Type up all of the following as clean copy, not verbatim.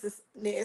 seriousness.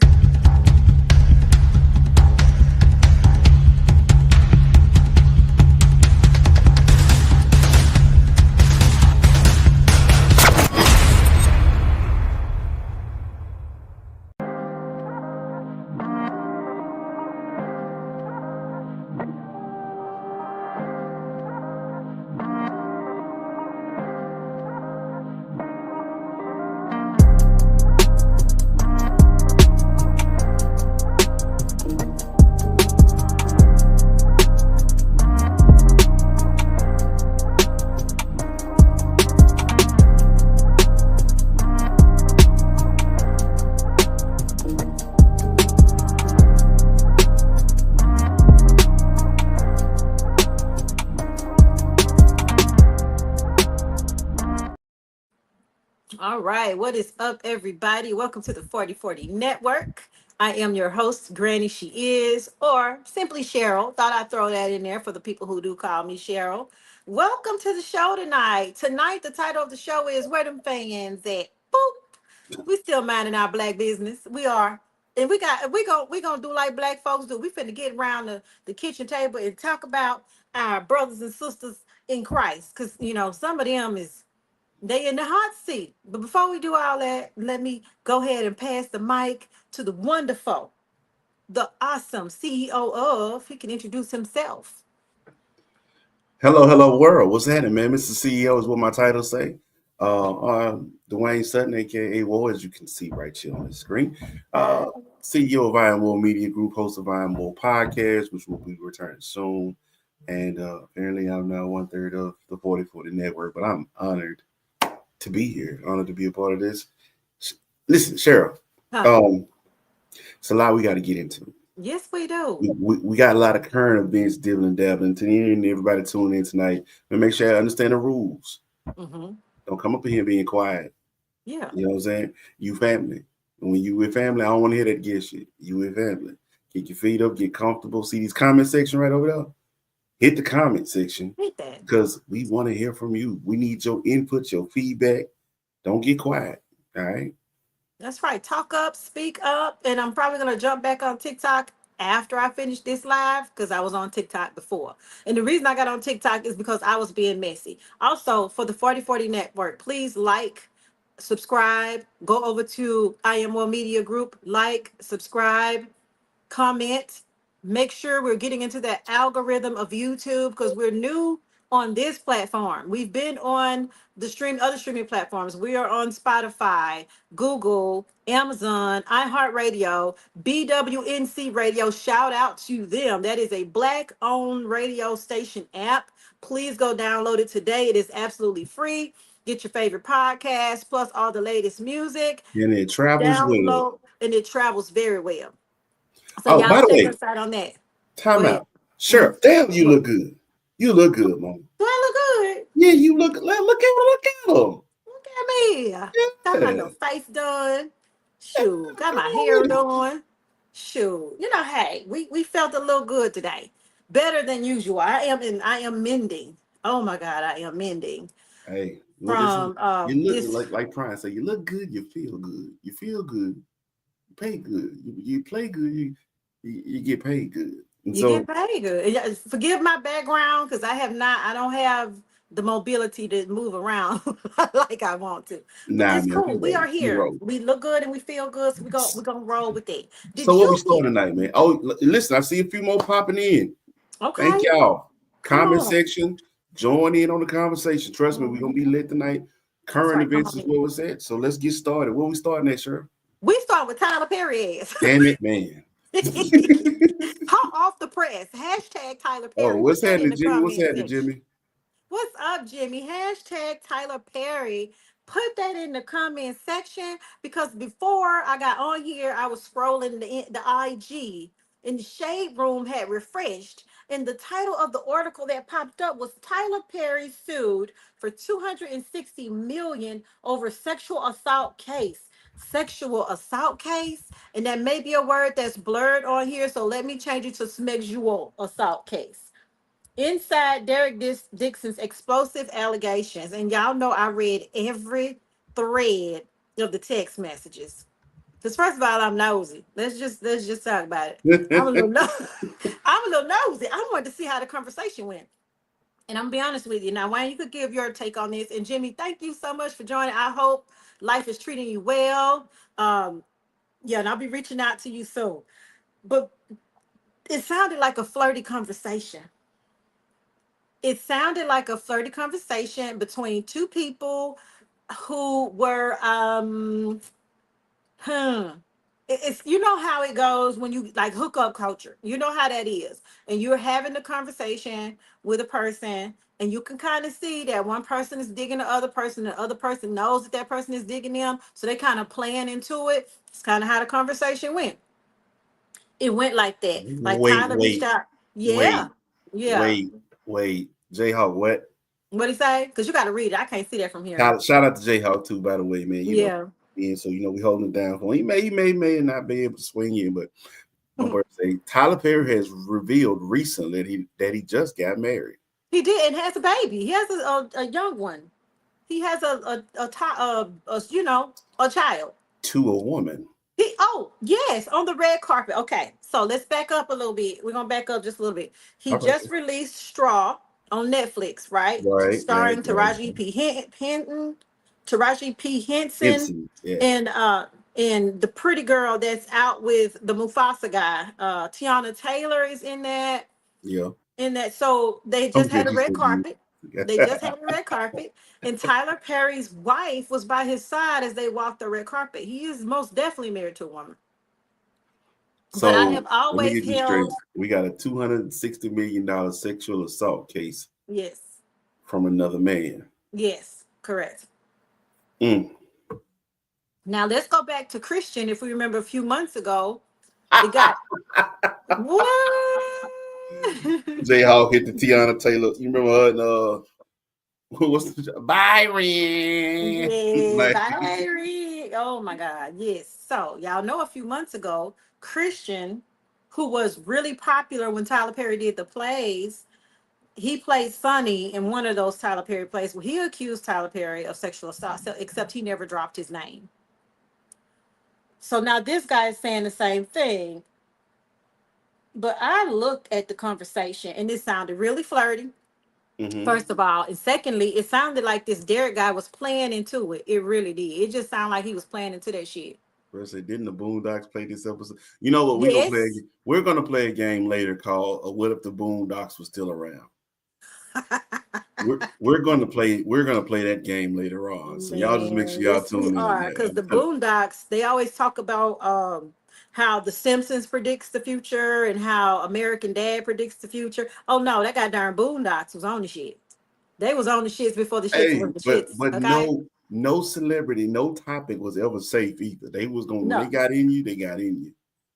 All right, what is up, everybody? Welcome to the 4040 Network. I am your host, Granny She Is, or simply Cheryl. Thought I'd throw that in there for the people who do call me Cheryl. Welcome to the show tonight. Tonight, the title of the show is Where Them Fans At? Boop. We still minding our black business. We are. And we gonna do like black folks do. We finna get around the kitchen table and talk about our brothers and sisters in Christ. Cause some of them is they in the hot seat. But before we do all that, let me go ahead and pass the mic to the wonderful, the awesome CEO of. He can introduce himself. Hello, world. What's happening, man? Mr. CEO is what my title say. Dwayne Sutton, aka War, as you can see right here on the screen. CEO of Iron War Media Group, host of Iron War Podcast, which will be returning soon. And apparently, I'm now 1/3 of the 4040 Network, but I'm honored to be here, honored to be a part of this. Listen, Cheryl, it's a lot we got to get into. Yes, we do. We got a lot of current events dibbling dabbling. To everybody tuning in tonight, but make sure I understand the rules. Mm-hmm. Don't come up in here being quiet. Yeah. You know what I'm saying? You family. And when you with family, I don't want to hear that gay shit. You with family. Get your feet up, get comfortable. See these comment section right over there? Hit the comment section. Hit that. Because we want to hear from you. We need your input, your feedback. Don't get quiet. All right. That's right. Talk up, speak up. And I'm probably going to jump back on TikTok after I finish this live because I was on TikTok before. And the reason I got on TikTok is because I was being messy. Also, for the 4040 Network, please like, subscribe, go over to I Am More Media Group, like, subscribe, comment. Make sure we're getting into that algorithm of YouTube because we're new on this platform. We've been on the other streaming platforms. We are on Spotify, Google, Amazon, iHeartRadio, BWNC Radio. Shout out to them. That is a Black-owned radio station app. Please go download it today. It is absolutely free. Get your favorite podcast plus all the latest music. And it travels well. And it travels very well. So Oh, by y'all the check way, us out on that. time out. Sure. Damn, you look good. You look good, mom. Do I look good? Yeah, you look. Look at him. Look at me. Yeah. Got my little face done. Shoot. Got my hair done. Shoot. Hey, we felt a little good today. Better than usual. I am mending. Oh my God, I am mending. Hey, From you look this like Brian said, you look good, you feel good. You feel good, you pay good. You play good, you get paid good. And you get paid good. Forgive my background because I don't have the mobility to move around like I want to. But nah, it's man, cool. We are here. roll. We look good and we feel good. So we're gonna roll with it. So what we starting tonight, man? Oh, listen, I see a few more popping in. Okay. Thank y'all. Comment on. section. Join in on the conversation. Trust me, we're gonna be lit tonight. Current events is where it's at. So let's get started. Where we starting at, sir? We start with Tyler Perry. Damn it, man. Hot off the press. Hashtag Tyler Perry. Oh, what's happening, Jimmy? What's happening, Jimmy? What's up, Jimmy? Hashtag Tyler Perry. Put that in the comment section because before I got on here, I was scrolling the IG and the Shade Room had refreshed. And the title of the article that popped up was Tyler Perry sued for 260 million over sexual assault case. Sexual assault case, and that may be a word that's blurred on here, so let me change it to sexual assault case. Inside Derek Dixon's explosive allegations, and y'all know I read every thread of the text messages. Because first of all, I'm nosy. Let's just talk about it. I'm a little I'm a little nosy. I wanted to see how the conversation went. And I'm gonna be honest with you. Now, Wayne, you could give your take on this. And Jimmy, thank you so much for joining. I hope life is treating you well. Yeah, and I'll be reaching out to you soon. But it sounded like a flirty conversation. It sounded like a flirty conversation between two people who were Hmm. It's you know how it goes when you like hookup culture. You know how that is. And you're having a conversation with a person and you can kind of see that one person is digging the other person knows that that person is digging them. So they kind of playing into it. It's kind of how the conversation went. It went like that. Like Wait, Tyler reached wait, out. Yeah. wait, Yeah. wait, wait. Jayhawk, what? What'd he say? Because you got to read it. I can't see that from here. Shout out to Jayhawk too, by the way, man. Yeah. And so we holding it down for him. He may not be able to swing in, but my birthday. Tyler Perry has revealed recently that he just got married He did and has a baby. He has a young one. He has a child. to a woman. Yes, on the red carpet. Okay, so let's back up a little bit. We're gonna back up just a little bit. He All right, just released Straw on Netflix, right? right. Starring Taraji P Henson, Henson, yeah, and the pretty girl that's out with the Mufasa guy. Tiana Taylor is in that. yeah. So they I'm just had a just red for you. carpet. They just had a red carpet, and Tyler Perry's wife was by his side as they walked the red carpet. He is most definitely married to a woman. But I So have let me always get this straight. held, We got a $260 million sexual assault case yes, from another man. yes, correct. Mm. Now let's go back to Christian. If we remember a few months ago, it got what? Jayhawk hit the Tiana Taylor. You remember her and what's the Byron? Yeah, Like, Valerie. Oh my God. Yes. So y'all know a few months ago, Christian, who was really popular when Tyler Perry did the plays, he played Sonny in one of those Tyler Perry plays where he accused Tyler Perry of sexual assault, except he never dropped his name. So now this guy is saying the same thing. But I looked at the conversation and it sounded really flirty. mm-hmm. First of all, and secondly, it sounded like this Derek guy was playing into it. It really did. It just sounded like he was playing into that shit. First, they didn't the Boondocks play this episode? You know what? Yes. We're gonna play a game later called "What If the Boondocks Was Still Around." We're gonna play that game later on. So y'all just make sure Man, y'all yes, we tune in to are. that. Because the Boondocks, they always talk about how The Simpsons predicts the future and how American Dad predicts the future. Oh no, that goddamn Boondocks was on the shit. They was on the shits before the shits Hey, were the but shits. but Okay. no celebrity, no topic was ever safe either. They was gonna when they No. got in you, they got in you.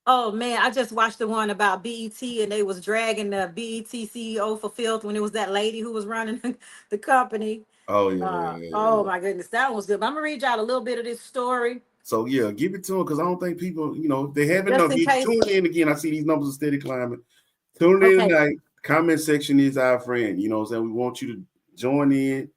Oh man, I just watched the one about BET and they was dragging the BET CEO for filth when it was that lady who was running the company. Oh yeah. Oh my goodness, that one was good. But I'm gonna read y'all a little bit of this story So yeah, give it to them because I don't think people, if they haven't just done, in you case. tune in again. I see these numbers are steady climbing. Tune in Okay, tonight. Comment section is our friend. You know what I'm saying? We want you to join in.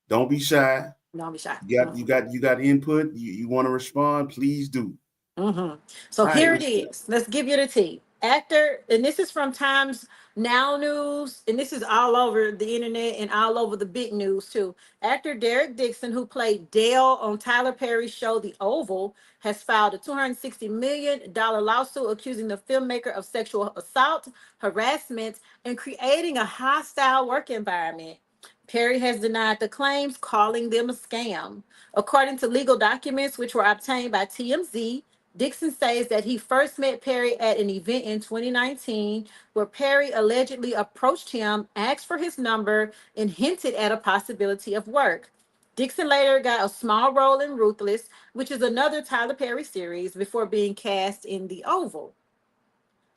Don't be shy. don't be shy. You got input. You want to respond? Please do. So All right, here it let's go. is. Let's give you the tea. Actor, and this is from Times Now News, and this is all over the internet and all over the big news too. Actor Derek Dixon, who played Dale on Tyler Perry's show The Oval, has filed a $260 million lawsuit accusing the filmmaker of sexual assault, harassment, and creating a hostile work environment. Perry has denied the claims, calling them a scam. According to legal documents which were obtained by TMZ, Dixon says that he first met Perry at an event in 2019 where Perry allegedly approached him, asked for his number, and hinted at a possibility of work. Dixon later got a small role in Ruthless, which is another Tyler Perry series, before being cast in The Oval.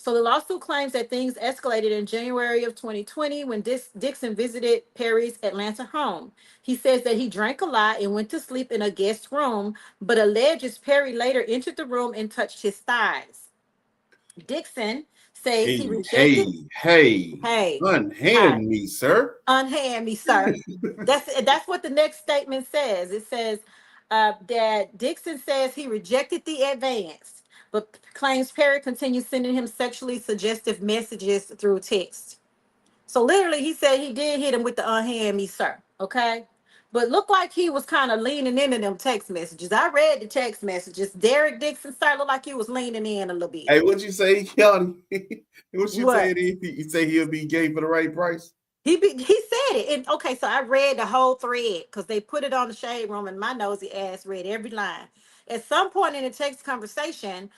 So the lawsuit claims that things escalated in January of 2020 when Dixon visited Perry's Atlanta home. He says that he drank a lot and went to sleep in a guest room, but alleges Perry later entered the room and touched his thighs. Dixon says Hey, he hey, rejected. hey, Hey, hi, unhand me, sir. unhand me, sir. That's what the next statement says. It says, That Dixon says he rejected the advance, but claims Perry continues sending him sexually suggestive messages through text. So literally, he said he did hit him with the unhand me, sir. Okay. But looked like he was kind of leaning into them text messages. I read the text messages. Derek Dixon sir looked like he was leaning in a little bit. Hey, what'd you say, Kelly? What you say? What? You say he'll be gay for the right price? He said it. And okay, so I read the whole thread because they put it on the shade room, and my nosy ass read every line. At some point in the text conversation,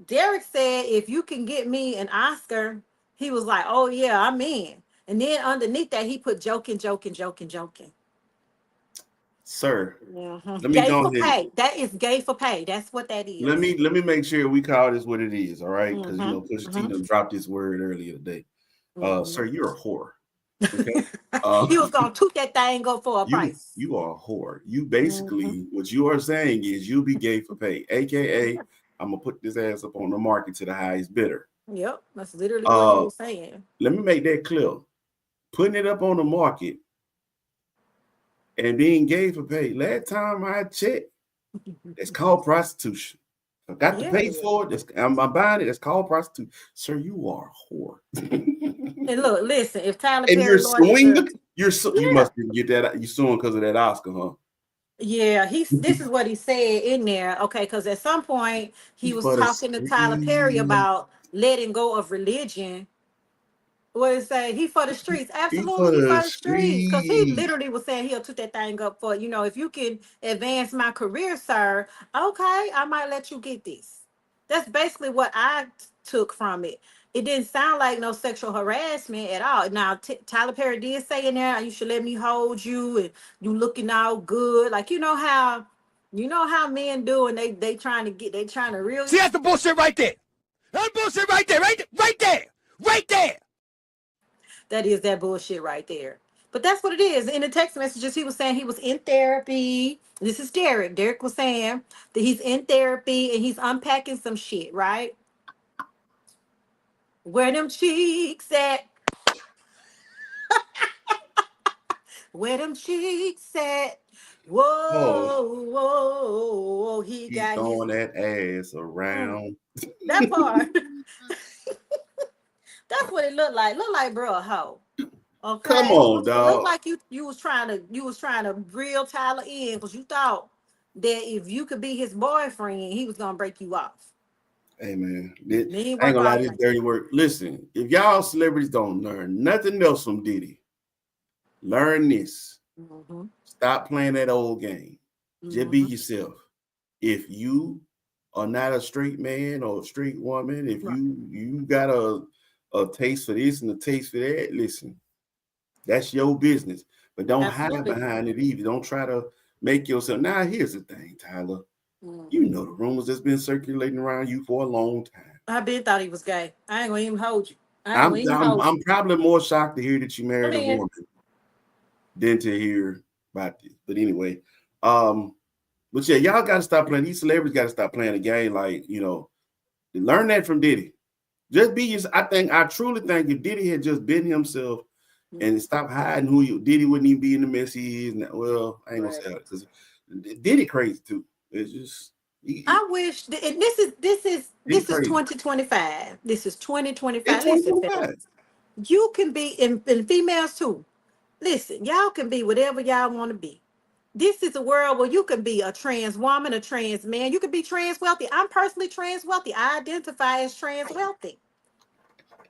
Derek said, "If you can get me an Oscar," he was like, "Oh yeah, I'm in." And then underneath that, he put joking, joking, joking, joking. Sir, Mhm. let me Gay go for ahead. pay. That is gay for pay. That's what that Let is. me let me make sure we call this what it is, all right? Because Mm-hmm. Pusha T Mm-hmm. done dropped this word earlier today. Mm-hmm. Sir, you're a whore. Okay. Uh, He was gonna toot that thing up for a you price. you are a whore. You Mm-hmm. basically what you are saying is you'll be gay for pay, aka I'm gonna put this ass up on the market to the highest bidder. Yep, that's literally what he Uh, was saying. let me make that clear. Putting it up on the market and being gay for pay. Last time I checked, that's called prostitution. I got to Yeah, it pay is. for it. I'm buying it. That's called prostitution. Sir, you are a whore. And look, listen, if Tyler And you're Perry launched suing. the You yeah, must didn't get that. You suing because of that Oscar, huh? yeah, he's this is what he said in there. Okay, because at some point he was For the talking to Tyler Perry street. about letting go of religion. What it say? He for the streets. He Absolutely, for he the for the streets. Cause he street. literally was saying he'll toot that thing up for, if you can advance my career, sir, okay, I might let you get this. That's basically what I took from it. It didn't sound like no sexual harassment at all. Now, Tyler Perry did say in there, you should let me hold you and you looking all good. Like, you know how men do, and they trying to really. See, that's the bullshit right there. That's bullshit right there, right there, right there. That is that bullshit right there. But that's what it is. In the text messages, he was saying he was in therapy. This is Derek. Derek was saying that he's in therapy and he's unpacking some shit, right? Where them cheeks at? Where them cheeks at? Oh, Whoa, whoa, whoa. He he got his throwing that ass mm, around. that part. That's what it looked like. Looked like bro a hoe. Come Okay. on, It looked dog. like you was trying to reel Tyler in because you thought that if you could be his boyfriend, he was gonna break you off. Hey man, And it ain't I ain't work gonna lie, off this like dirty work. Listen, if y'all celebrities don't learn nothing else from Diddy, learn this. that. Mm-hmm. Stop playing that old game. Just be Mm-hmm. yourself. If you are not a straight man or a straight woman, if Right. you got a taste for this and a taste for that, listen, that's your business. But don't hide Absolutely. behind it either. Don't try to make yourself. Now, here's the thing, Tyler. You Mm-hmm. know the rumors that's been circulating around you for a long time. I been thought he was gay. I ain't gonna even hold you. I ain't I'm gonna even I'm hold you. I'm probably more shocked to hear that you I married a mean, woman than to hear about this. But anyway, um, but yeah, y'all got to stop playing. These celebrities got to stop playing the game. Like learn that from Diddy. Just be. I truly think if Diddy had just been himself and stop hiding who you, Diddy wouldn't even be in the mess he is now. Well, I ain't gonna right. say that because Diddy crazy too. It's just I wish and Diddy this is crazy. 2025. This is 2025. It's Listen, 2025. fellas. You can be and females too. Listen, y'all can be whatever y'all want to be. This is a world where you can be a trans woman, a trans man. You can be trans wealthy. I'm personally trans wealthy. I identify as trans wealthy.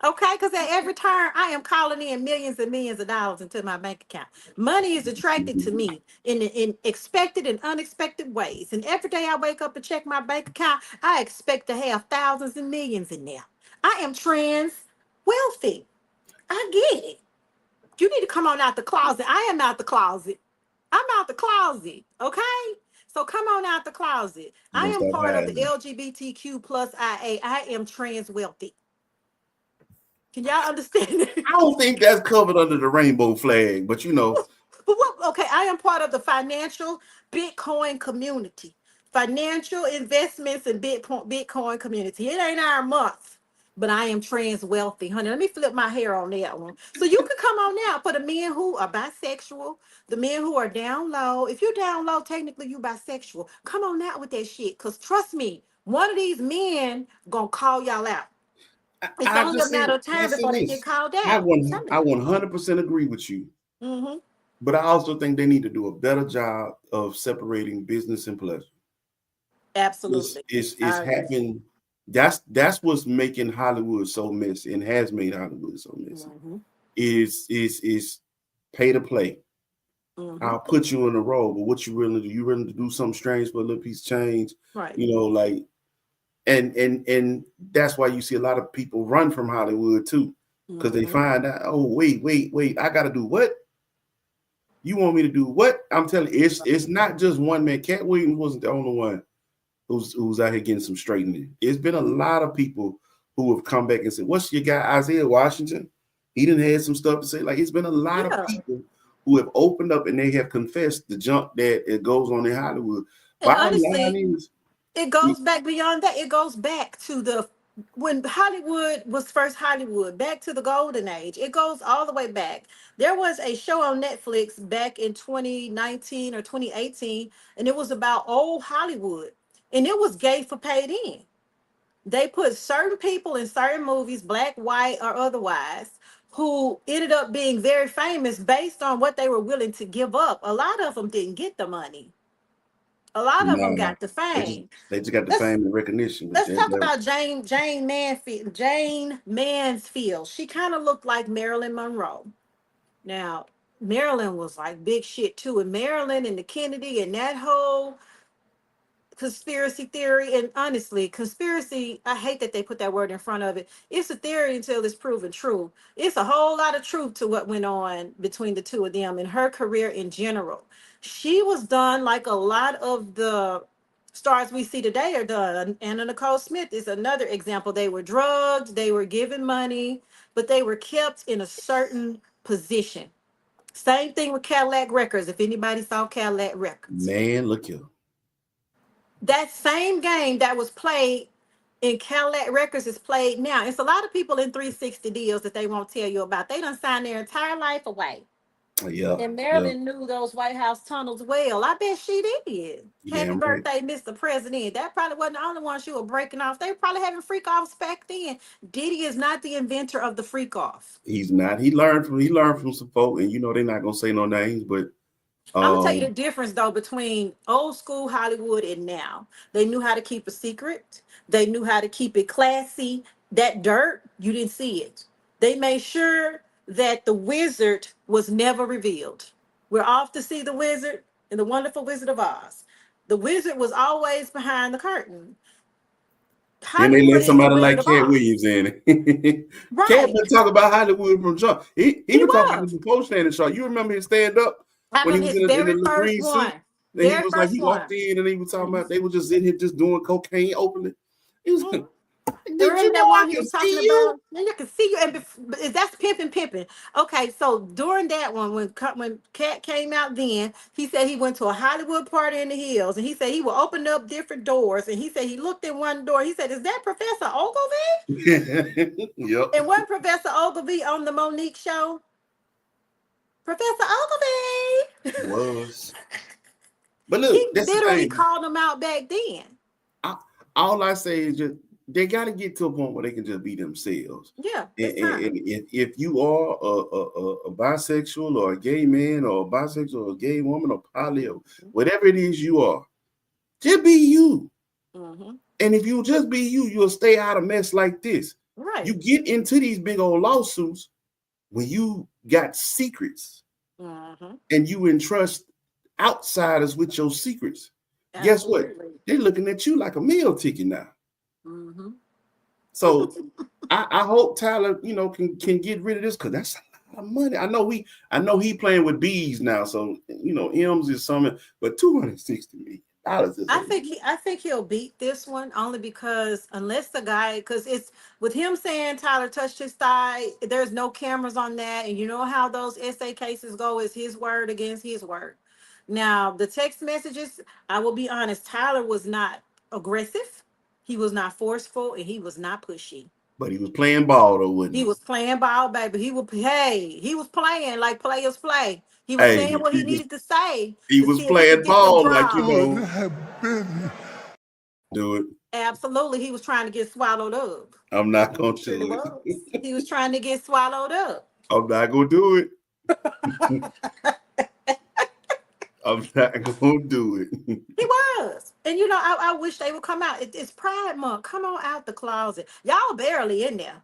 Okay, because at every turn, I am calling in millions and millions of dollars into my bank account. Money is attracted to me in expected and unexpected ways. And every day I wake up and check my bank account, I expect to have thousands and millions in there. I am trans wealthy. I get it. You need to come on out the closet. I am out the closet. I'm out the closet. Okay. So come on out the closet. You I gonna am stop part of the hiding? LGBTQ plus IA. I am trans wealthy. Can y'all understand that? I don't think that's covered under the rainbow flag, but But what, okay, I am part of the financial Bitcoin community. Financial investments in Bitcoin community. It ain't our month. but I am trans wealthy, honey. Let me flip my hair on that one. So you can come on now for the men who are bisexual, the men who are down low. If you're down low, technically you bisexual. Come on out with that shit. Cause trust me, one of these men gonna call y'all out. It's I only a just say, matter of I time say before they get this. called I out. I'm one telling I you. 100% agree with you, Mm-hmm. but I also think they need to do a better job of separating business and pleasure. Absolutely. It's I agree. happened. That's what's making Hollywood so messy and has made Hollywood so messy. Mm-hmm. Is pay to play. Mm-hmm. I'll put you in a role, but what you really do? You really do something strange for a little piece of change, Right. like, and that's why you see a lot of people run from Hollywood too, because they Mm-hmm. find out, oh wait, I got to do what? You want me to do what? I'm telling you, it's not just one man. Cat Williams wasn't the only one who's out here getting some straightening. It's been a lot of people who have come back and said, "What's your guy Isaiah Washington? He didn't have some stuff to say." Like, it's been a lot of Yeah. people who have opened up and they have confessed the junk that it goes on in Hollywood. And Bottom line honestly, is, it goes back beyond that. It goes back to the when Hollywood was first Hollywood, back to the golden age. It goes all the way back. There was a show on Netflix back in 2019 or 2018, and it was about old Hollywood. And it was gay for paid in. They put certain people in certain movies, black, white, or otherwise, who ended up being very famous based on what they were willing to give up. A lot of them didn't get the money. A lot of them nah, got the they just fame. they just got the Let's fame and recognition, but let's talk about Jane Mansfield. She kind of looked like Marilyn Monroe. Now, Marilyn was like big shit too, and Marilyn and the Kennedy and that whole conspiracy theory. And honestly, conspiracy, I hate that they put that word in front of it. It's a theory until it's proven true. It's a whole lot of truth to what went on between the two of them and her career in general. She was done like a lot of the stars we see today are done. Anna Nicole Smith is another example. They were drugged, they were given money, but they were kept in a certain position. Same thing with Cadillac Records. If anybody saw Cadillac Records, man, look here. that same game that was played in Cadillac Records is played now. It's a lot of people in 360 deals that they won't tell you about. They done signed their entire life away. Yeah, And yeah, Marilyn knew those White House tunnels well. I bet she did. you Happy damn right. birthday, Mr. President. That probably wasn't the only one she was breaking off. They were probably having freak offs back then. Diddy is not the inventor of the freak off. He's not. He learned from some folk, and they're not gonna say no names, but I'm gonna tell you the um, difference though between old school Hollywood and now. They knew how to keep a secret. They knew how to keep it classy. That dirt, you didn't see it. They made sure that the wizard was never revealed. We're off to see the wizard in the Wonderful Wizard of Oz. The wizard was always behind the curtain. then they Hollywood let is the somebody Wizard like of Cat Oz. Williams in it. Cat Right. been talking about Hollywood from jump. He He been talking about was. this in post standing show. You remember his stand up I when he remember was his in the very little first green suit, one. and he Very was like, first he one. walked in and he was talking Mhm. about they were just in here just doing cocaine openly. He was like, Mhm. did During you that know I one he can was talking see you? about, and you can see you, and that's pimping. Okay, so during that one, when Cat came out, then he said he went to a Hollywood party in the hills, and he said he would open up different doors, and he said he looked in one door. He said, "Is that Professor Ogilvy?" Yep, And wasn't Professor Ogilvy on the Monique show? Professor Ogilvy. was. But He look, that's the literally thing. called him out back then. I, all I say is just they got to get to a point where they can just be themselves. Yeah, And, it's and, time. and if you are a bisexual or a gay man or a bisexual or a gay woman or poly or whatever it is you are, just be you. Hmm. And if you just be you, you'll stay out of mess like this. Right. You get into these big old lawsuits when you got secrets Hmm. and you entrust outsiders with your secrets. Guess what? Absolutely. They're looking at you like a meal ticket now. Hmm. So I hope Tyler, can get rid of this because that's a lot of money. I know he playing with bees now, so M's is something, but $260 million is a I think he'll beat this one only because unless the guy, because it's with him saying Tyler touched his thigh, there's no cameras on that, and you know how those SA cases go, is his word against his word. Now the text messages, I will be honest, Tyler was not aggressive, he was not forceful, and he was not pushy. But he was playing ball though, wasn't He he? was playing ball, baby. He was playing like players play. He was Hey, saying what he needed to say he to was see if he could playing get them ball like jobs. do it. Absolutely, he was trying to get swallowed up. I'm not gonna Sure do it. was. He was trying to get swallowed up. I'm not gonna do it. I'm not gonna do it. He was. And you know, I wish they would come out. It's Pride Month. Come on out the closet. Y'all barely in there.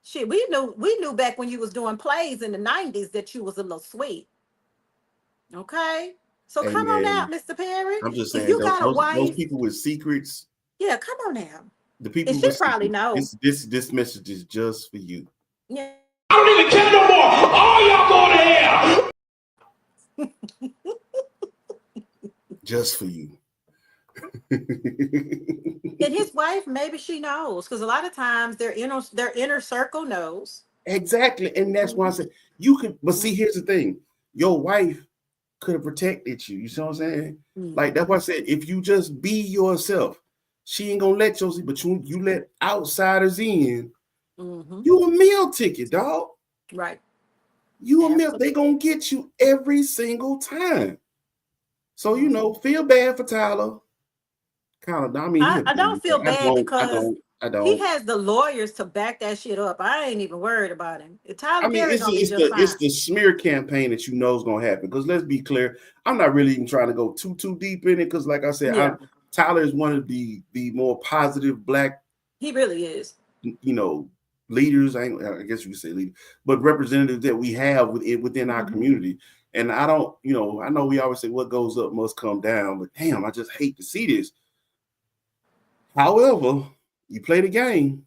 Shit, we knew back when you was doing plays in the 90s that you was a little sweet. Okay? So Hey come on man, out, Mr. Perry. I'm just If saying you got a those wife, people with secrets, yeah, come on out. the And people she with probably secrets, know. this message is just for you. Yeah. I don't even care no more. All y'all going to hell. Just for you. And his wife, maybe she knows, because a lot of times their inner circle knows. Exactly. And that's why I said you could, but see, here's the thing. Your wife could have protected you. You see what I'm saying? Like that's why I said if you just be yourself, she ain't gonna let you see, but you let outsiders in, you a meal ticket, dog. Right. You a meal, they gonna get you every single time. So you know, feel bad for Tyler. Kind of, I mean, I don't feel bad because I don't. he has the lawyers to back that shit up. I ain't even worried about him. Tyler I mean, Perry it's gonna be just fine. the smear campaign that you know is gonna happen. Because let's be clear, I'm not really even trying to go too deep in it. Because like I said, Tyler is one of the more positive black. He really is. You know, leaders. I guess you could say leader, but representatives that we have within our community. And I don't, you know, I know we always say what goes up must come down, but damn, I just hate to see this. However, you play the game.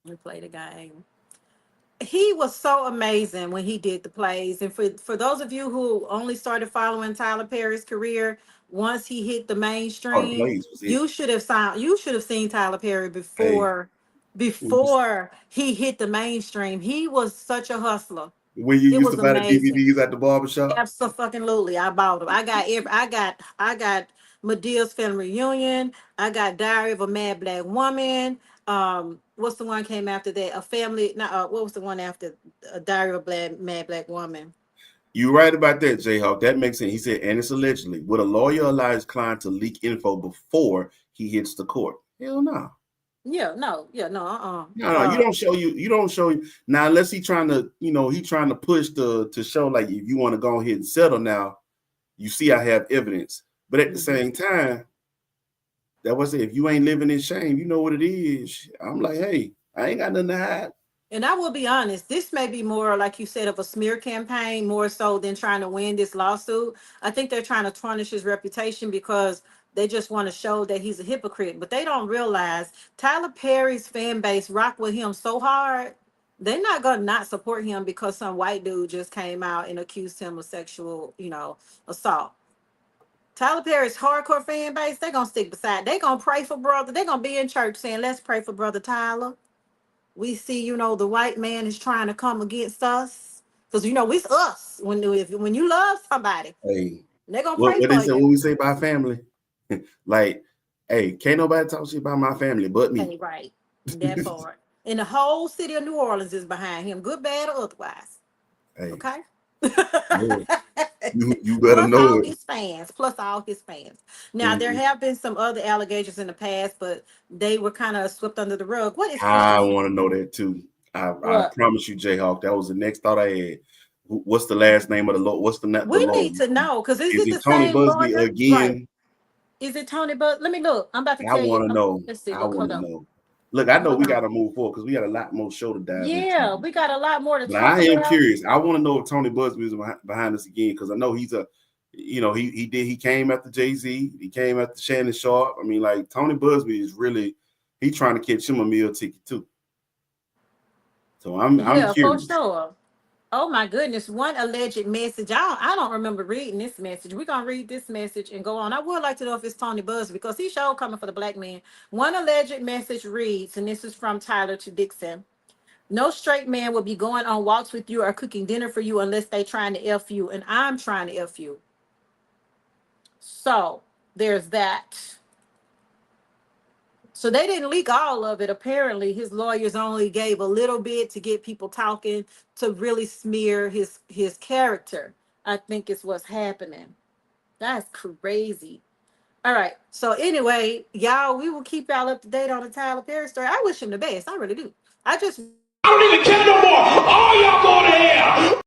We play the game. He was so amazing when he did the plays. And for those of you who only started following Tyler Perry's career once he hit the mainstream, you should have seen Tyler Perry before he hit the mainstream. He was such a hustler. When you It used was to buy the amazing. DVDs at the barbershop? Absolutely. I bought them. I got Medea's Family Reunion. I got Diary of a Mad Black Woman. What's the one came after that? A Family. No, what was the one after a Diary of a Mad Black Woman? You're right about that, Jayhawk. That makes sense. He said, and it's allegedly. Would a lawyer allow his client to leak info before he hits the court? Hell no. No, No, you don't show you now unless he trying to, you know, he trying to push to show like if you want to go ahead and settle now, you see I have evidence. But at the same time, that was it. If you ain't living in shame, you know what it is. I'm like, hey, I ain't got nothing to hide. And I will be honest, this may be more, like you said, of a smear campaign, more so than trying to win this lawsuit. I think they're trying to tarnish his reputation because they just want to show that he's a hypocrite. But they don't realize Tyler Perry's fan base rock with him so hard, they're not going to not support him because some white dude just came out and accused him of sexual, assault. Tyler Perry's hardcore fan base, they're going to stick beside. They're going to pray for brother. They're going to be in church saying, let's pray for brother Tyler. We see, the white man is trying to come against us because it's us. When you love somebody, hey, they're gonna what pray they for say you. when we say by family, like, hey, can't nobody talk shit about my family but me. Hey, right, that part. And the whole city of New Orleans is behind him, good, bad, or otherwise. Hey, okay. you better plus know all it. his fans. Plus all his fans. Now there have been some other allegations in the past, but they were kind of swept under the rug. What is? I want to know that too. I promise you, Jayhawk. That was the next thought I had. What's the last name of the law? What's the We law? need to know because is it the Tony same Busby lawyer? again? Right. Is it Tony Busby? Let me look. I'm about to tell you. I want to know. Let's see. I want to Hold know. Look, I know we got to move forward because we got a lot more show to dive into. Yeah, we got a lot more to but talk about. I am curious. I want to know if Tony Busby is behind us again because I know he's a, he came after Jay-Z. He came after Shannon Sharp. I mean, like Tony Busby is really, he's trying to catch him a meal ticket too. So I'm curious. For sure. Oh my goodness, one alleged message. I don't remember reading this message. We're gonna read this message and go on. I would like to know if it's Tony Busby because he's sure coming for the black man. One alleged message reads, and this is from Tyler to Dixon. No straight man will be going on walks with you or cooking dinner for you unless they trying to F you, and I'm trying to F you. So there's that. So they didn't leak all of it. Apparently, his lawyers only gave a little bit to get people talking, to really smear his character. I think is what's happening. That's crazy. All right. So anyway, y'all, we will keep y'all up to date on the Tyler Perry story. I wish him the best. I really do. I just I don't even care no more. All y'all going to hell.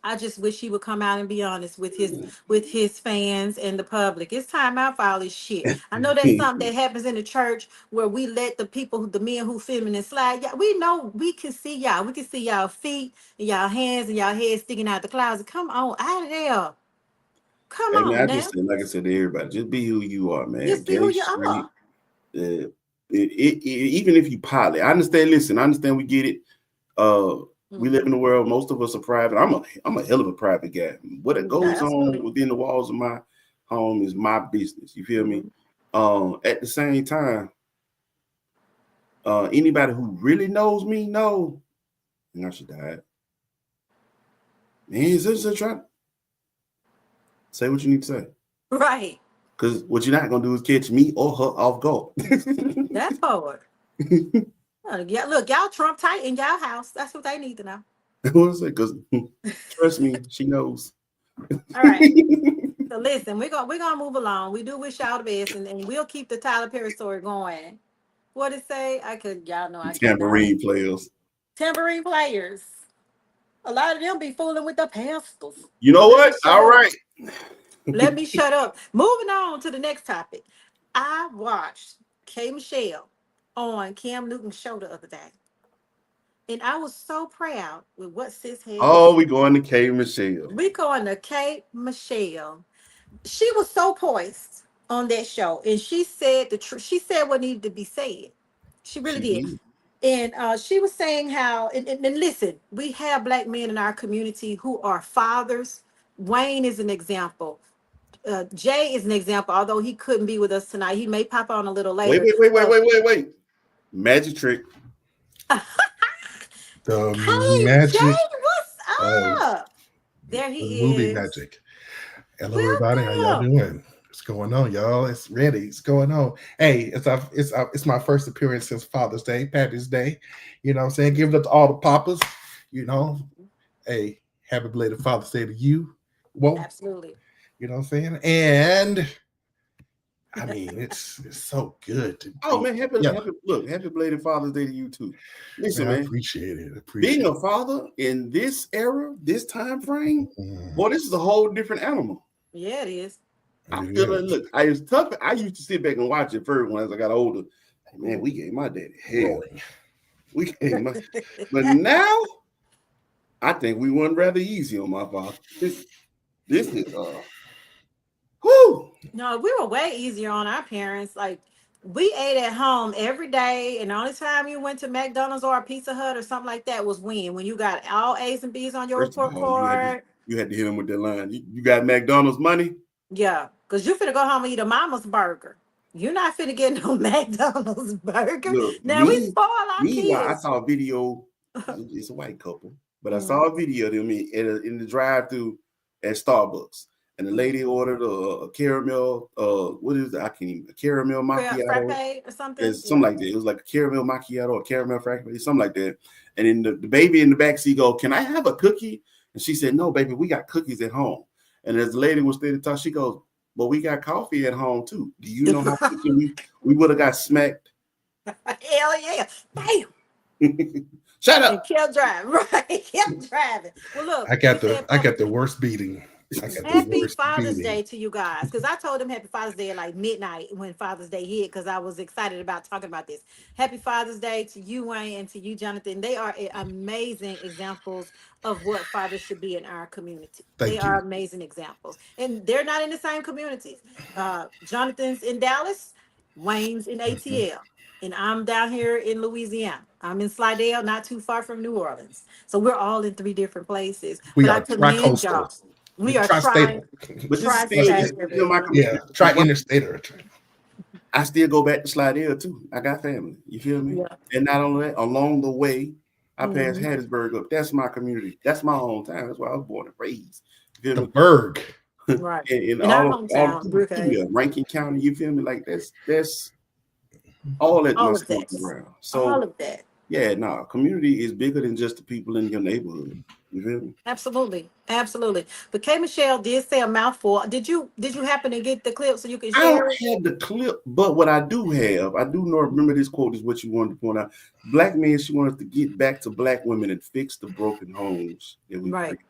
I just wish he would come out and be honest with his fans and the public. It's time out for all this shit. I know that's something that happens in the church where we let the people, the men who feminine slide. Yeah, we know we can see y'all. We can see y'all feet and y'all hands and y'all heads sticking out the closet. Come on, out of there. Come Hey man, I on now. just said, like I said to everybody, just be who you are, man. Just be who Gay, you straight, are. even if you poly, I understand. Listen, I understand. We get it. We live in the world. Most of us are private. I'm a hell of a private guy. What goes Absolutely. on within the walls of my home is my business. You feel me? At the same time, anybody who really knows me know, and I should die. Man, is this a try? Say what you need to say. Right. Because what you're not gonna do is catch me or her off guard. That part. Yeah, look, y'all Trump tight in y'all house. That's what they need to know. What is it? Because trust me, she knows. All right. So listen, we're gonna move along. We do wish y'all the best, and we'll keep the Tyler Perry story going. What it say? Y'all know I cannot. Tambourine players. Tambourine players. A lot of them be fooling with the pastors. You know what? All right. Let me shut up. Moving on to the next topic. I watched K Michelle on Cam Newton's show the other day. And I was so proud with what sis had to Oh, say. we going to K Michelle. We going to K Michelle. She was so poised on that show, and she said the truth. She said what needed to be said. She really did. And she was saying how, and listen, we have Black men in our community who are fathers. Wayne is an example. Jay is an example, although he couldn't be with us tonight. He may pop on a little later. Wait. Magic Trick. The Hey, magic. Jay, what's up? There he the is. movie magic. Hello, everybody. How y'all doing? What's going on, y'all? It's ready. It's going on. Hey, it's my first appearance since Father's Day, Patty's Day. You know what I'm saying? Give it up to all the papas. You know, hey, happy belated Father's Day to you. Whoa. Absolutely. You know what I'm saying? And I mean, it's so good. Man, happy belated Father's Day to you too. Listen, man, I appreciate it. Being a father in this era, this time frame, boy, this is a whole different animal. Yeah, it is. I feel like, look, I used to sit back and watch it first when as I got older. Man, we gave my daddy hell. But now I think we went rather easy on my father. This is whoo. No, we were way easier on our parents. Like, we ate at home every day, and the only time you went to McDonald's or a Pizza Hut or something like that was when you got all A's and B's on your report card. You had to hit him with that line. You got McDonald's money? Yeah, because you finna go home and eat a mama's burger. You're not finna get no McDonald's burger. Look, we spoil our kids. I saw a video. It's a white couple, but I saw a video of them in the drive-thru at Starbucks. And the lady ordered a caramel, what is it? A caramel macchiato. Frappe or something? It's something like that. It was like a caramel macchiato or caramel frappe, something like that. And then the baby in the backseat go, "Can I have a cookie?" And she said, "No, baby, we got cookies at home." And as the lady was there to talk, she goes, "But we got coffee at home too. Do you know how quickly we would have got smacked?" Hell yeah. Bam. Shut up. And kept driving. Right. Kept driving. Well, look. I got the worst beating. Happy Father's Day to you guys, because I told them Happy Father's Day at like midnight when Father's Day hit, because I was excited about talking about this. Happy Father's Day to you, Wayne, and to you, Jonathan. They are amazing examples of what fathers should be in our community. They are amazing examples, and they're not in the same communities. Jonathan's in Dallas, Wayne's in ATL, and I'm down here in Louisiana. I'm in Slidell, not too far from New Orleans. So we're all in 3 different places. We but are I commend y'all. We are trying. Tri-interstate. I still go back to Slidell too. I got family. You feel me? Yeah. And not only that, along the way, I passed Hattiesburg up. That's my community. That's my hometown. That's where I was born and raised. You feel the Berg. Right. in our hometown, Rankin County. You feel me? Like that's all that All must of come that. around. All So of that. yeah, no, community is bigger than just the people in your neighborhood. You feel me? Absolutely. Absolutely. But K Michelle did say a mouthful. Did you happen to get the clip so you can I don't share it? have the clip, but what I do have, I do know. Remember, this quote is what you wanted to point out. Black men, she wanted to get back to black women and fix the broken homes that we Right. created.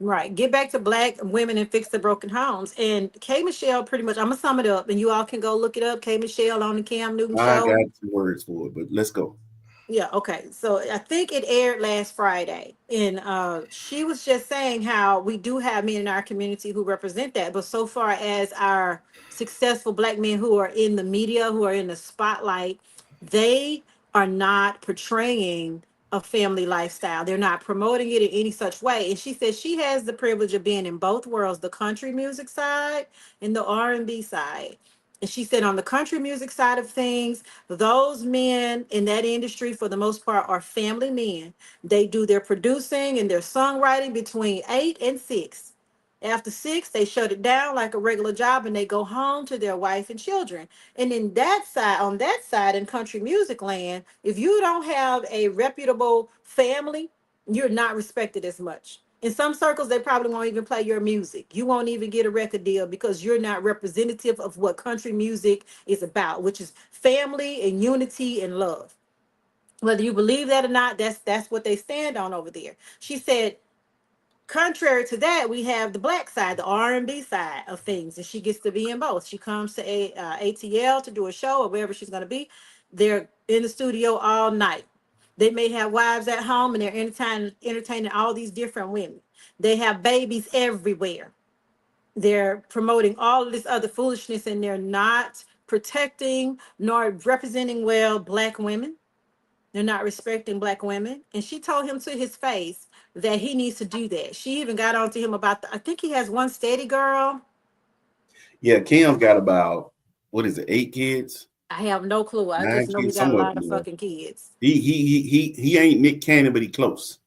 Right. Get back to black women and fix the broken homes. And K Michelle pretty much, I'm gonna sum it up and you all can go look it up. K Michelle on the Cam Newton I show. got some words for it, but let's go. Yeah, okay. So I think it aired last Friday. And she was just saying how we do have men in our community who represent that. But so far as our successful black men who are in the media, who are in the spotlight, they are not portraying a family lifestyle. They're not promoting it in any such way. And she said she has the privilege of being in both worlds, the country music side and the R&B side. And she said on the country music side of things, those men in that industry, for the most part, are family men. They do their producing and their songwriting between 8 and 6. After 6, they shut it down like a regular job and they go home to their wife and children. And in that side, on that side in country music land, if you don't have a reputable family, you're not respected as much. In some circles, they probably won't even play your music. You won't even get a record deal because you're not representative of what country music is about, which is family and unity and love. Whether you believe that or not, that's what they stand on over there. She said, contrary to that, we have the black side, the R&B side of things, and she gets to be in both. She comes to ATL to do a show or wherever she's going to be. They're in the studio all night. They may have wives at home and they're entertaining all these different women. They have babies everywhere. They're promoting all of this other foolishness and they're not protecting nor representing well black women. They're not respecting black women. And she told him to his face that he needs to do that. She even got on to him about I think he has one steady girl. Yeah, Kim got about, what is it, 8 kids, I have no clue. I just nine know he kids, got a somewhere lot in of there. fucking kids. He ain't Nick Cannon, but he close.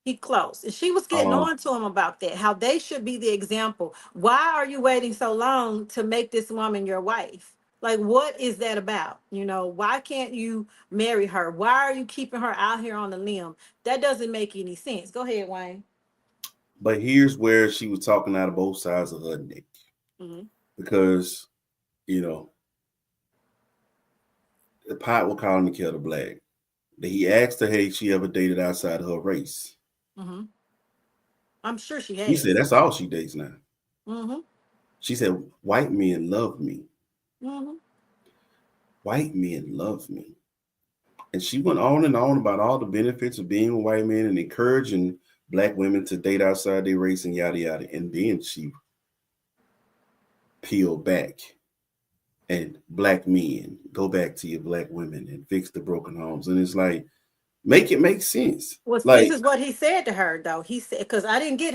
He close. And she was getting Um, on to him about that, how they should be the example. Why are you waiting so long to make this woman your wife? Like, what is that about? Why can't you marry her? Why are you keeping her out here on the limb? That doesn't make any sense. Go ahead, Wayne. but here's where she was talking out of both sides of her neck. Mm-hmm. Because, you know, the pot will call him the kettle black. He asked her, hey, she ever dated outside her race? Mm-hmm. I'm sure she She said, has. that's all she dates now. Mm-hmm. She said, white men love me. Mm-hmm. White men love me. And she went on and on about all the benefits of being a white man and encouraging black women to date outside their race and yada, yada. And then she peeled back. And black men, go back to your black women and fix the broken homes. And it's like, make it make sense. Well, this Like, is what he said to her, though. He said, because I didn't get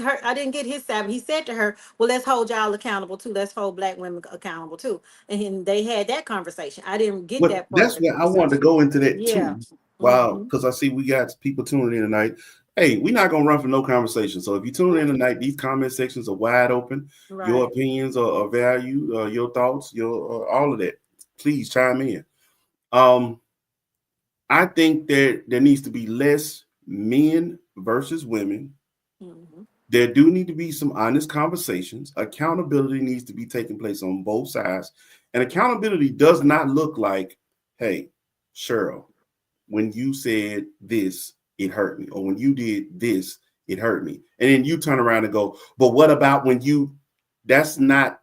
his side. But he said to her, "Well, let's hold y'all accountable too. Let's hold black women accountable too." And they had that conversation. I didn't get but that part of that's the where I wanted to conversation. go into that Yeah. too. Wow, Mm-hmm. because I see we got people tuning in tonight. Hey, we're not gonna run for no conversation. So if you tune in tonight, these comment sections are wide open. Your Right. opinions are valued, your thoughts, your all of that. Please chime in. Um, I think that there needs to be less men versus women. Mm-hmm. There do need to be some honest conversations. Accountability needs to be taking place on both sides. And accountability does not look like, hey, Cheryl, when you said this, it hurt me. Or when you did this, it hurt me. And then you turn around and go, but what about when you, that's not,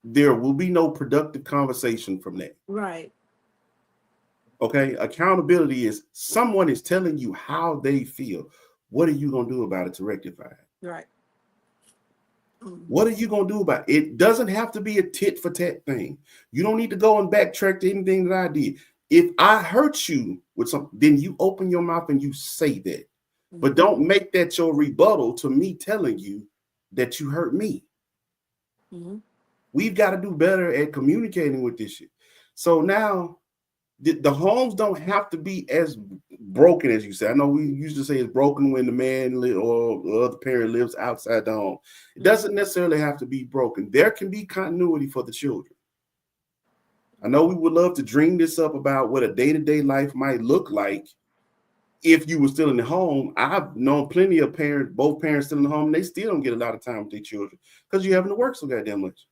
there will be no productive conversation from that. Right. Okay. Accountability is someone is telling you how they feel. What are you going to do about it to rectify it? Right. Mm-hmm. What are you going to do about it? It doesn't have to be a tit for tat thing. You don't need to go and backtrack to anything that I did. If I hurt you with something, then you open your mouth and you say that. Mm-hmm. But don't make that your rebuttal to me telling you that you hurt me. Mm-hmm. We've got to do better at communicating with this shit. So now the homes don't have to be as broken as you say. I know we used to say it's broken when the man or the other parent lives outside the home. It doesn't necessarily have to be broken. There can be continuity for the children. I know we would love to dream this up about what a day-to-day life might look like if you were still in the home. I've known plenty of parents, both parents still in the home, and they still don't get a lot of time with their children because you're having to work so goddamn much.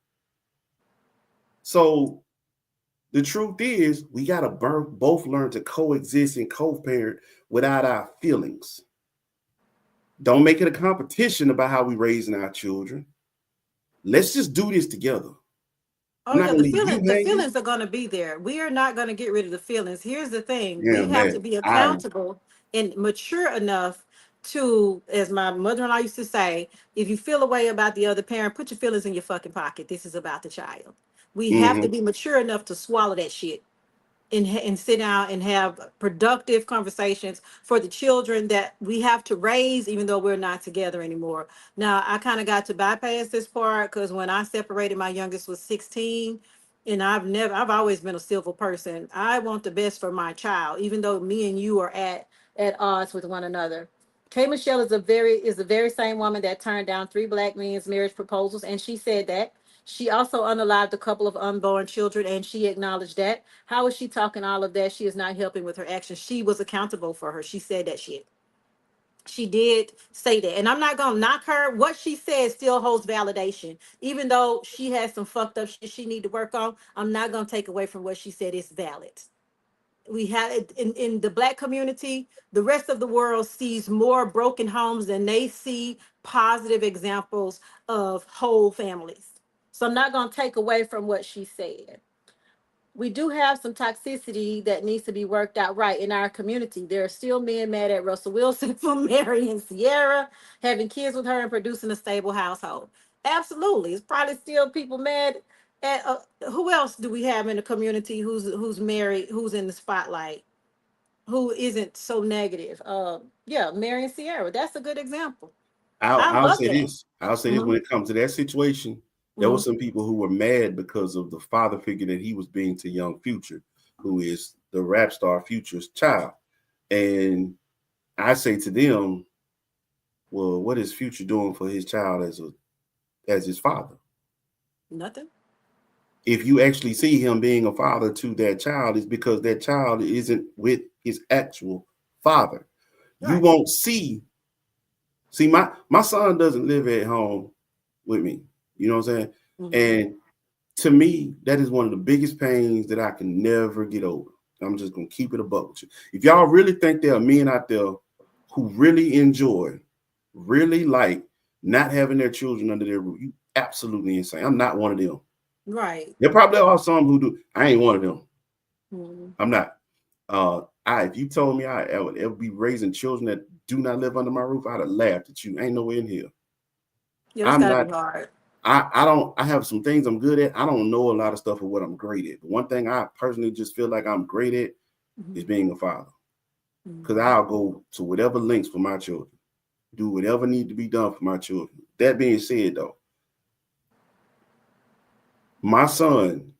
So the truth is, we gotta both learn to coexist and co-parent without our feelings. Don't make it a competition about how we raising our children. Let's just do this together. Oh yeah, the feelings are going to be there. We are not going to get rid of the feelings. Here's the thing: we have to be accountable and mature enough to, as my mother-in-law used to say, if you feel a way about the other parent, put your feelings in your fucking pocket. This is about the child. We have to be mature enough to swallow that shit and sit down and have productive conversations for the children that we have to raise, even though we're not together anymore. Now, I kind of got to bypass this part because when I separated, my youngest was 16, and I've always been a civil person. I want the best for my child, even though me and you are at odds with one another. Kay Michelle is the very same woman that turned down 3 black men's marriage proposals, and she said that. She also unalived a couple of unborn children, and she acknowledged that. How is she talking all of that? She is not helping with her actions. She was accountable for her. She said that shit. She did say that. And I'm not going to knock her. What she said still holds validation. Even though she has some fucked up shit she need to work on, I'm not going to take away from what she said. It's valid. We had it in the black community. The rest of the world sees more broken homes than they see positive examples of whole families. So I'm not going to take away from what she said. We do have some toxicity that needs to be worked out right in our community. There are still men mad at Russell Wilson for marrying Sierra, having kids with her, and producing a stable household. Absolutely. It's probably still people mad at who else do we have in the community who's married, who's in the spotlight, who isn't so negative? Yeah, marrying Sierra. That's a good example. I'll say this. I'll say this: Mhm. when it comes to that situation, there were some people who were mad because of the father figure that he was being to young Future, who is the rap star Future's child. And I say to them, well, what is Future doing for his child as his father? Nothing. If you actually see him being a father to that child, is because that child isn't with his actual father. Right. You won't see my son doesn't live at home with me. You know what I'm saying? And to me, that is one of the biggest pains that I can never get over. I'm just gonna keep it a buck with you. If y'all really think there are men out there who really enjoy, really like not having their children under their roof, you absolutely insane. I'm not one of them. Right. There probably are some who do. I ain't one of them. Mhm. I'm not. If you told me I would ever be raising children that do not live under my roof, I'd have laughed at you. Ain't no way in here. Yeah, it's I'm gotta not. be hard. I have some things I'm good at. I don't know a lot of stuff of what I'm great at. But one thing I personally just feel like I'm great at is being a father. Because I'll go to whatever lengths for my children, do whatever need to be done for my children. That being said, though, my son,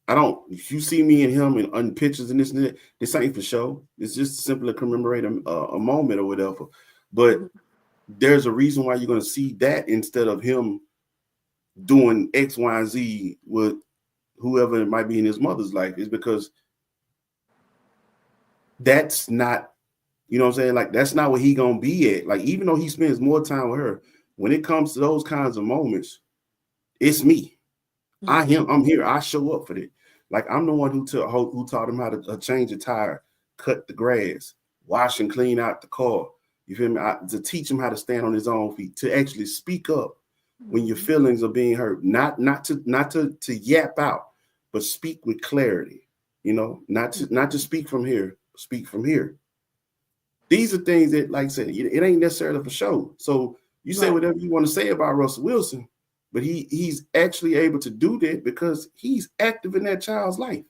if you see me and him in pictures and this ain't for show. It's just simply to commemorate a moment or whatever. But there's a reason why you're going to see that instead of him doing X, Y, and Z with whoever it might be in his mother's life, is because that's not, you know what I'm saying? Like, that's not where he gonna be at. Like, even though he spends more time with her, when it comes to those kinds of moments, it's me. I'm here. I show up for it. Like, I'm the one who taught him how to change a tire, cut the grass, wash and clean out the car. You feel me? To teach him how to stand on his own feet, to actually speak up when your feelings are being hurt, not to yap out, but speak with clarity. You know, not to speak from here, speak from here. These are things that, like I said, it ain't necessarily for show. So you say whatever you want to say about Russell Wilson, but he's actually able to do that because he's active in that child's life.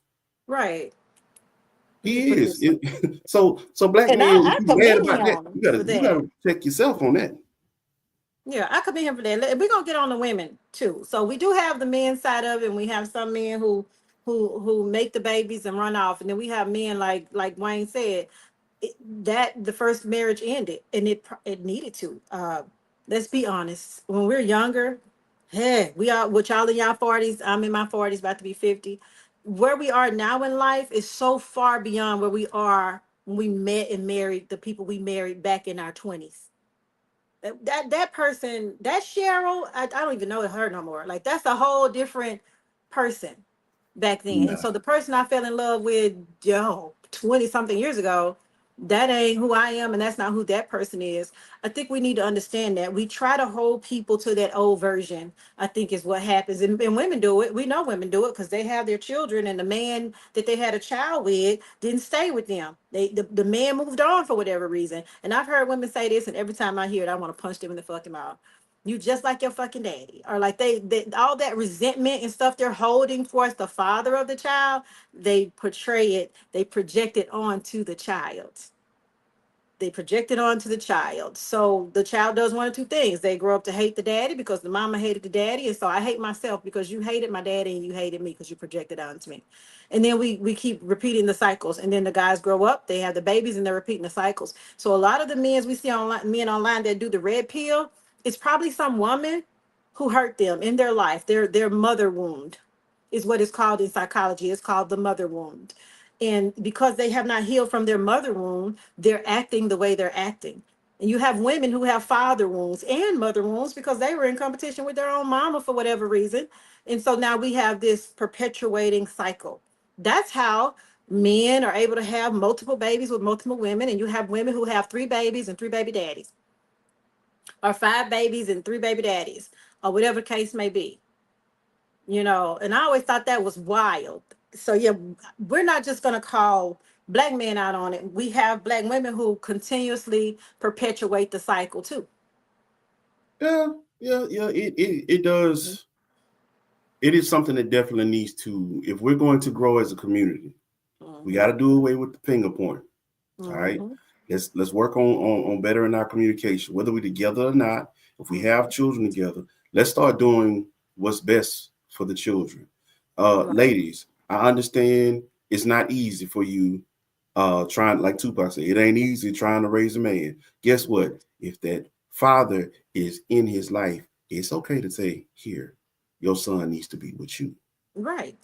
Right. He is. So black And men, I if you mad commend about that, him you for that. gotta check yourself on that. Yeah, I commend him for that. We're gonna get on the women too. So we do have the men side of it, and we have some men who make the babies and run off, and then we have men like Wayne said, that the first marriage ended, and it needed to. Let's be honest. When we're younger, hey, we are, which y'all in y'all 40s, I'm in my 40s, about to be 50. where we are now in life is so far beyond where we are when we met and married the people we married back in our 20s. That person, that Cheryl, I don't even know her no more. Like, that's a whole different person back then. And No. so the person I fell in love with, 20 something years ago, that ain't who I am, and that's not who that person is. I think we need to understand that we try to hold people to that old version. I think is what happens, and women do it. We know women do it because they have their children, and the man that they had a child with didn't stay with them. The man moved on for whatever reason. And I've heard women say this, and every time I hear it, I want to punch them in the fucking mouth. You just like your fucking daddy, or like they all that resentment and stuff they're holding towards the father of the child, they portray it, they project it onto the child. They project it onto the child. So the child does one of two things. They grow up to hate the daddy because the mama hated the daddy. And so I hate myself because you hated my daddy and you hated me because you projected onto me. And then we keep repeating the cycles. And then the guys grow up, they have the babies, and they're repeating the cycles. So a lot of the men we see online, men online that do the red pill, it's probably some woman who hurt them in their life. Their mother wound is what it's called in psychology. It's called the mother wound. And because they have not healed from their mother wound, they're acting the way they're acting. And you have women who have father wounds and mother wounds because they were in competition with their own mama for whatever reason. And so now we have this perpetuating cycle. That's how men are able to have multiple babies with multiple women. And you have women who have 3 babies and 3 baby daddies, or 5 babies and 3 baby daddies, or whatever the case may be. And I always thought that was wild. So yeah, we're not just going to call black men out on it. We have black women who continuously perpetuate the cycle too. Yeah. It does. It is something that definitely needs to, if we're going to grow as a community, we got to do away with the finger point. All right. Let's work on bettering our communication, whether we're together or not. If we have children together, let's start doing what's best for the children. Ladies, I understand it's not easy for you trying, like Tupac said, it ain't easy trying to raise a man. Guess what? If that father is in his life, it's okay to say, here, your son needs to be with you. Right.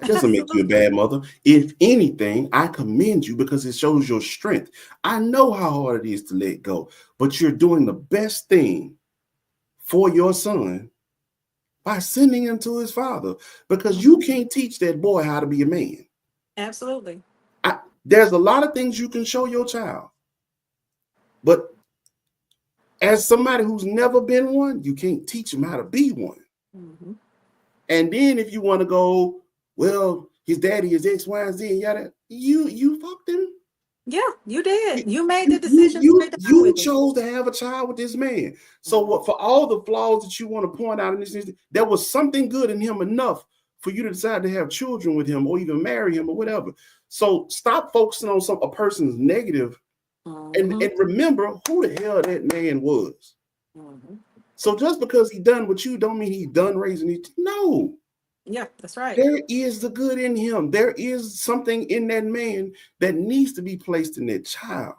It doesn't make you a bad mother. If anything, I commend you because it shows your strength. I know how hard it is to let go, but you're doing the best thing for your son by sending him to his father, because you can't teach that boy how to be a man. Absolutely. There's a lot of things you can show your child, but as somebody who's never been one, you can't teach him how to be one. Mm-hmm. And then if you want to go, well, his daddy is X, Y, and Z, and yada, you fucked him. Yeah, you did. You made the decision. You chose to have a child with this man. So what, for all the flaws that you want to point out in this, there was something good in him enough for you to decide to have children with him or even marry him or whatever. So stop focusing on a person's negative and remember who the hell that man was. So just because he done what you don't mean he done raising it. No. Yeah, that's right. There is the good in him. There is something in that man that needs to be placed in that child.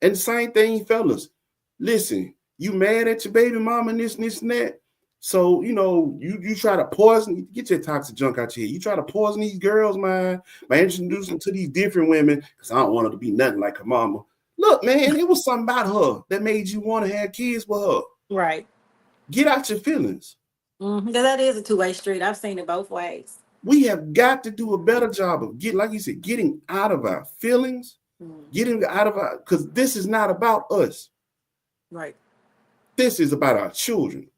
And same thing, fellas. Listen, you mad at your baby mama and this and that. So, you try to poison, get your toxic junk out your head. You try to poison these girls' mind by introducing them to these different women because I don't want her to be nothing like her mama. Look, man, it was something about her that made you want to have kids with her. Right. Get out your feelings. That is a two-way street. I've seen it both ways. We have got to do a better job of getting out of our feelings, getting out of our, because this is not about us. Right. This is about our children.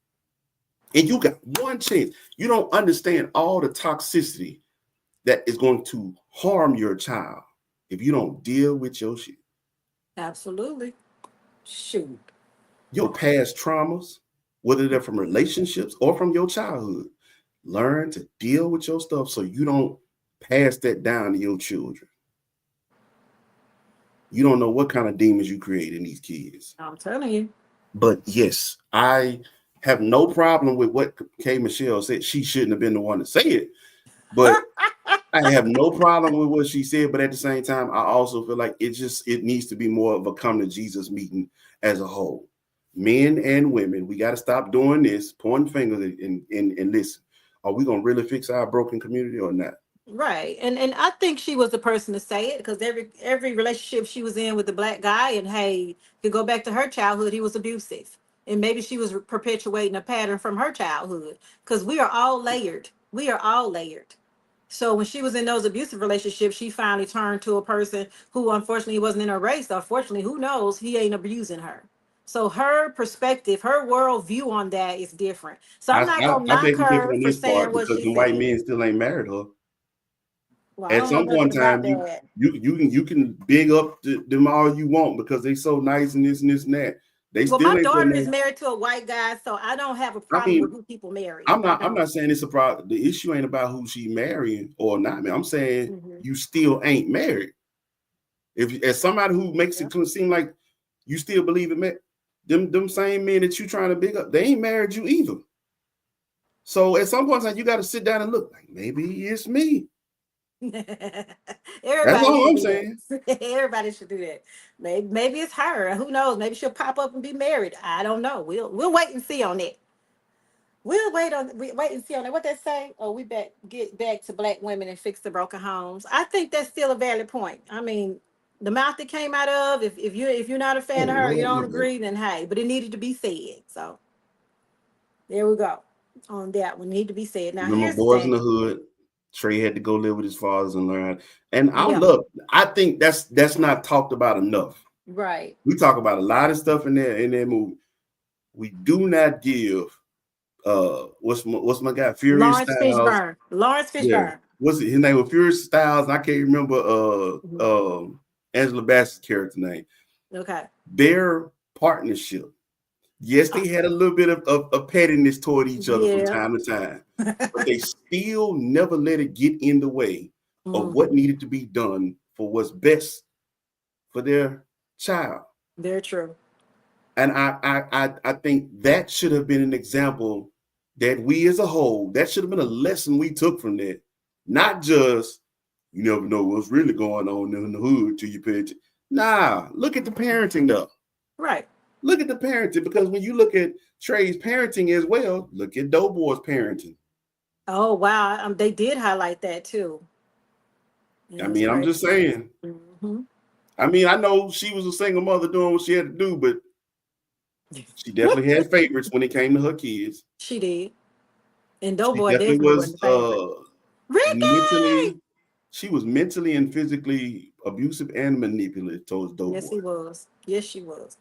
And you got one chance. You don't understand all the toxicity that is going to harm your child if you don't deal with your shit. Absolutely. Shoot. Your past traumas, whether they're from relationships or from your childhood, learn to deal with your stuff so you don't pass that down to your children. You don't know what kind of demons you create in these kids. I'm telling you. But yes, I have no problem with what K. Michelle said. She shouldn't have been the one to say it, but I have no problem with what she said. But at the same time, I also feel like it needs to be more of a come to Jesus meeting as a whole. Men and women, we got to stop doing this, pointing fingers and listen. Are we going to really fix our broken community or not? Right. And I think she was the person to say it because every relationship she was in with the black guy, and hey, to go back to her childhood, he was abusive. And maybe she was perpetuating a pattern from her childhood because we are all layered. We are all layered. So when she was in those abusive relationships, she finally turned to a person who unfortunately wasn't in her race. Unfortunately, who knows, he ain't abusing her. So her perspective, her world view on that is different. So I'm not gonna I knock beg you differ her on for this saying part what because she the white said. men still ain't married her. Well, I At don't know some nothing point in about time, that. you can big up them all you want because they so nice and this and that. They Well, still my ain't daughter putting is that. married to a white guy, so I don't have a I problem with mean, who people marry. I I'm don't. not saying it's a problem. The issue ain't about who she marrying or not. Man, I'm saying Mhm. you still ain't married. If as somebody who makes Yeah. it seem like you still believe in them same men that you trying to big up, they ain't married you either. So at some point in time, you got to sit down and look like maybe it's me. That's Everybody all should I'm do saying. that. Everybody should do that. Maybe it's her. Who knows? Maybe she'll pop up and be married. I don't know. We'll wait and see on it. Wait and see on it. What they say? Oh, we get back to black women and fix the broken homes. I think that's still a valid point. I mean, the mouth that came out of, if you're not a Oh fan of her, you Lord, don't no. agree, then hey, but it needed to be said. So there we go. On that one, need to be said. Now Remember, here's the boys in the thing. hood. Trey had to go live with his fathers and learn. And Yeah, I think that's not talked about enough. right. We talk about a lot of stuff in that movie. We do not give what's my guy Furious Lawrence Styles. Fishburne. Lawrence Yeah, Fishburne. what's it? His name was Furious Styles. I can't remember Mhm. Angela Bassett's character name. Okay. Their partnership. Yes, they had a little bit of pettiness toward each other from Yeah. time to time, but they still never let it get in the way of what Mhm. needed to be done for what's best for their child. Very true. And I think that should have been an example that we as a whole, that should have been a lesson we took from that. Not just, you never know what's really going on in the hood till you pay attention. Nah, look at the parenting though. Right. Look at the parenting because when you look at Trey's parenting as well, look at Doughboy's parenting. Oh wow. They did highlight that too. I Yeah, it's mean, I'm crazy. just saying. Hmm. I mean, I know she was a single mother doing what she had to do, but she definitely had favorites when it came to her kids. She did. And She Doughboy definitely definitely wasn't was the favorite. Ricky! mentally and physically abusive and manipulative towards Yes, Doughboy. he was. Yes, she was.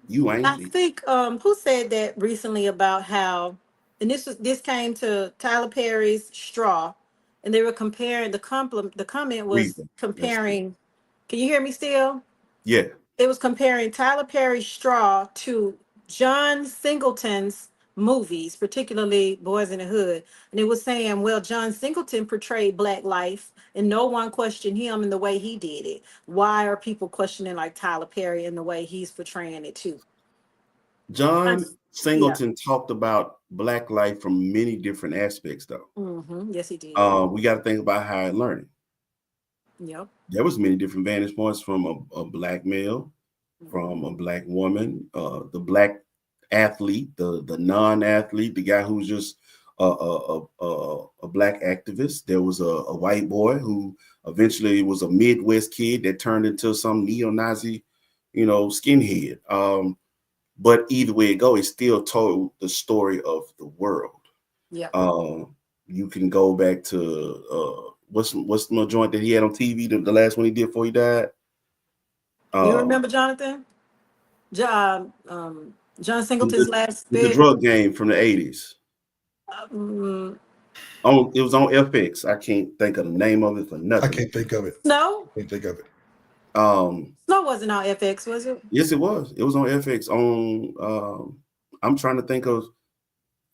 You I ain't. think who said that recently about how, and this came to Tyler Perry's Straw, and they were comparing the comment was Reason. That's it. comparing. Can you hear me still? Yeah. It was comparing Tyler Perry's Straw to John Singleton's movies, particularly Boys in the Hood. And it was saying, well, John Singleton portrayed Black life and no one questioned him in the way he did it. Why are people questioning like Tyler Perry in the way he's portraying it too? John Yeah. Singleton talked about Black life from many different aspects, though. Yes, he did. We got to think about higher learning. Yep. There was many different vantage points from a Black male, from a Black woman, the Black athlete, the non-athlete, the guy who's just a Black activist. There was a white boy who eventually was a Midwest kid that turned into some neo-Nazi, skinhead. But either way it goes, it still told the story of the world. Yeah. You can go back to what's the joint that he had on TV, the last one he did before he died. You Um, remember Jonathan? John Singleton's the, last the bit. drug game from the 80s. Um, It was on FX. I can't think of the name of it for I nothing. can't think of it. Snow? Can't think of it. Snow wasn't on FX, was it? Yes, it was. It was on FX. I'm trying to think of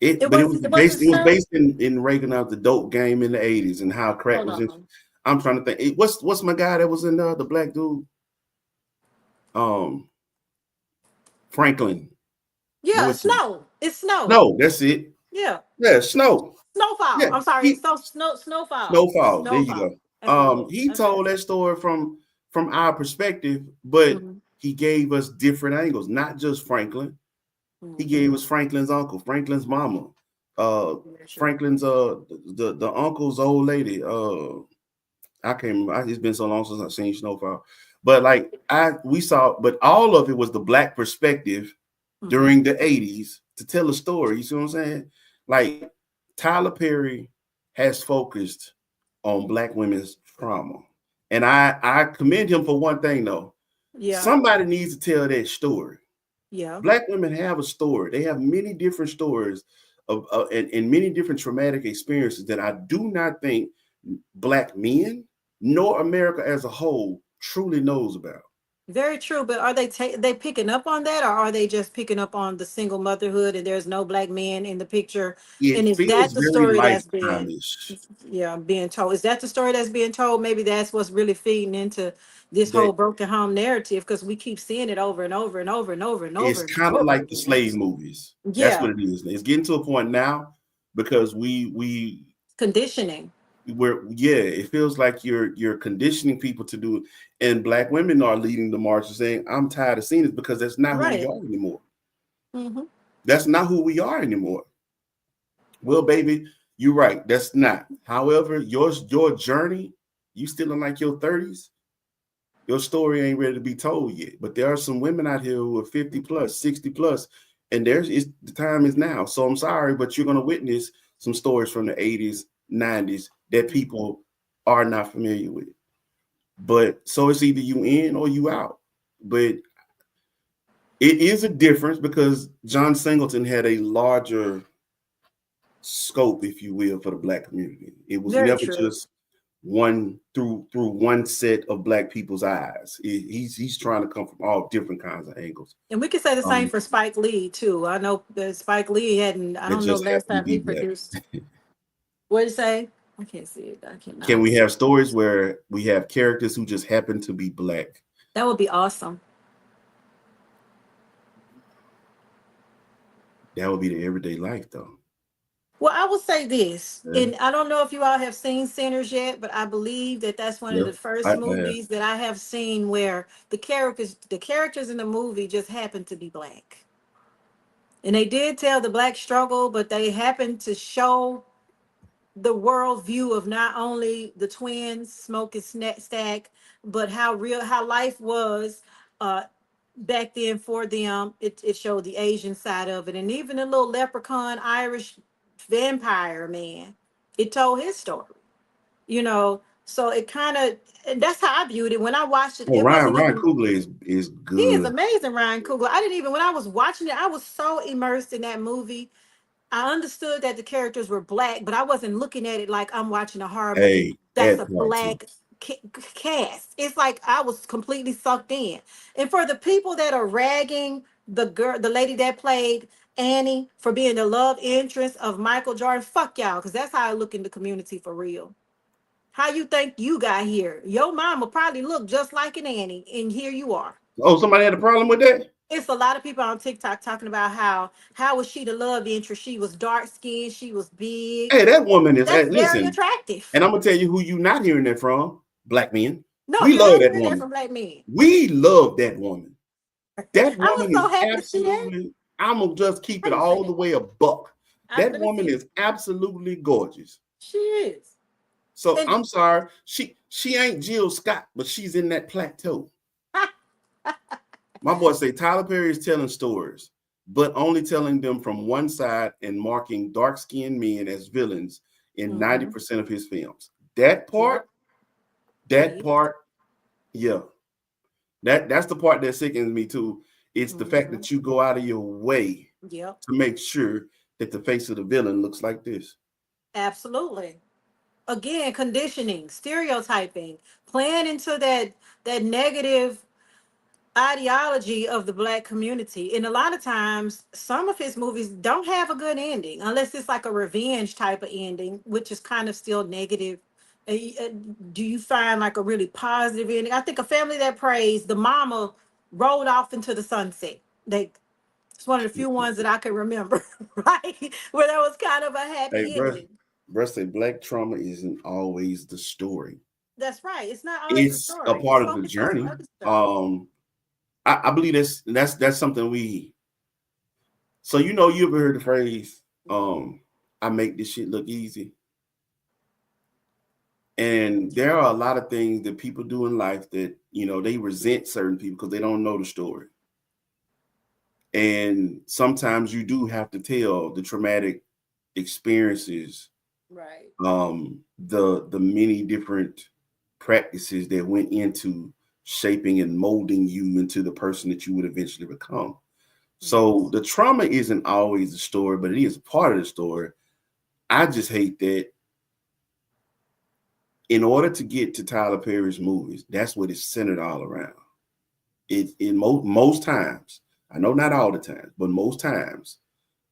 it, It but wasn't. It wasn't Snow. based in Reagan out the dope game in the 80s and how crack Hold was in. on. I'm trying to think. What's my guy that was in the Black dude? Franklin. Yeah, What was it? Snow. It's Snow. No, that's it. Yeah, Yeah, Snow. Snowfall. Yeah, I'm sorry. he It's so Snowfall. Snowfall. There you Snowfall. go. That's what it was. He Okay. told that story from our perspective, but Mhm. he gave us different angles, not just Franklin. He Mhm. gave us Franklin's uncle, Franklin's mama, Franklin's the uncle's old lady. I can't remember. It's been so long since I've seen Snowfall. But like we saw, but all of it was the black perspective during the 80s to tell a story. You see what I'm saying? Like Tyler Perry has focused on black women's trauma. And I commend him for one thing though. Yeah. Somebody needs to tell that story. Yeah. Black women have a story. They have many different stories of and many different traumatic experiences that I do not think black men nor America as a whole truly knows about. Very true, but are they picking up on that, or are they just picking up on the single motherhood and there's no black men in the picture? And It is feels that the very story that's being lifetime-ish. being told? Is that the story that's being told? Maybe that's what's really feeding into this whole broken home narrative, because we keep seeing it over and over and over and over and over. It's kind of like the slave movies. That's what it is. It's getting to a point now because we conditioning. It feels like you're conditioning people to do it, and black women are leading the march and saying, I'm tired of seeing this, because that's not who we are anymore. That's not who we are anymore. Well, baby, you're right, that's not. However, your journey, you still in like your 30s, your story ain't ready to be told yet. But there are some women out here who are 50 plus, 60 plus, and the time is now. So I'm sorry, but you're going to witness some stories from the 80s, 90s that people are not familiar with. But so it's either you in or you out. But it is a difference because John Singleton had a larger scope, if you will, for the black community. It was never just one through one set of black people's eyes. He's trying to come from all different kinds of angles. And we can say the same for Spike Lee too. I know that Spike Lee I don't know last time he produced. What did you say? I can't see it. I cannot. Can we have stories where we have characters who just happen to be black? That would be awesome. That would be the everyday life, though. Well, I will say this, and I don't know if you all have seen Sinners yet, but I believe that's one of the first movies that I have seen where the characters in the movie just happen to be black. And they did tell the black struggle, but they happened to show the world view of not only the twins, Smoke and Stack, but how life was back then for them. It showed the Asian side of it, and even the little leprechaun Irish vampire man, it told his story, so it kind of, and that's how I viewed it when I watched it. Ryan Coogler is good. He is amazing. Ryan Coogler. When I was watching it, I was so immersed in that movie. I understood that the characters were black, but I wasn't looking at it like I'm watching a horror movie. That's a black cast. It's like I was completely sucked in. And for the people that are ragging the lady that played Annie for being the love interest of Michael Jordan, fuck y'all, because that's how I look in the community for real. How you think you got here? Your mama probably looked just like an Annie, and here you are. Oh, somebody had a problem with that? It's a lot of people on TikTok talking about how was she the love interest? She was dark skinned, she was big. Hey, that woman is very attractive. And I'm gonna tell you who you not hearing that from: black men. No, we love that woman. That from black men. We love that woman. That woman I was so happy absolutely. To see that. I'm gonna just keep it all the way a buck. That woman is absolutely gorgeous. She is. So I'm sorry, she ain't Jill Scott, but she's in that plateau. My boy say Tyler Perry is telling stories, but only telling them from one side and marking dark-skinned men as villains in 90% of his films. That part, that's the part that sickens me too. It's the fact that you go out of your way to make sure that the face of the villain looks like this. Absolutely. Again, conditioning, stereotyping, playing into that negative ideology of the black community. And a lot of times some of his movies don't have a good ending unless it's like a revenge type of ending, which is kind of still negative. Do you find like a really positive ending? I think A Family That Prays, the mama rolled off into the sunset. It's one of the few ones that I can remember, right? Where there was kind of a happy ending. Say black trauma isn't always the story. That's right. It's not always the story. A part of the journey. I believe that's something we. So you've heard the phrase, I make this shit look easy. And there are a lot of things that people do in life that, you know, they resent certain people because they don't know the story. And sometimes you do have to tell the traumatic experiences, Right. the many different practices that went into shaping and molding you into the person that you would eventually become. So the trauma isn't always the story, but it is part of the story. I just hate that in order to get to Tyler Perry's movies, that's what it's centered all around. It in most times, I know not all the time, but most times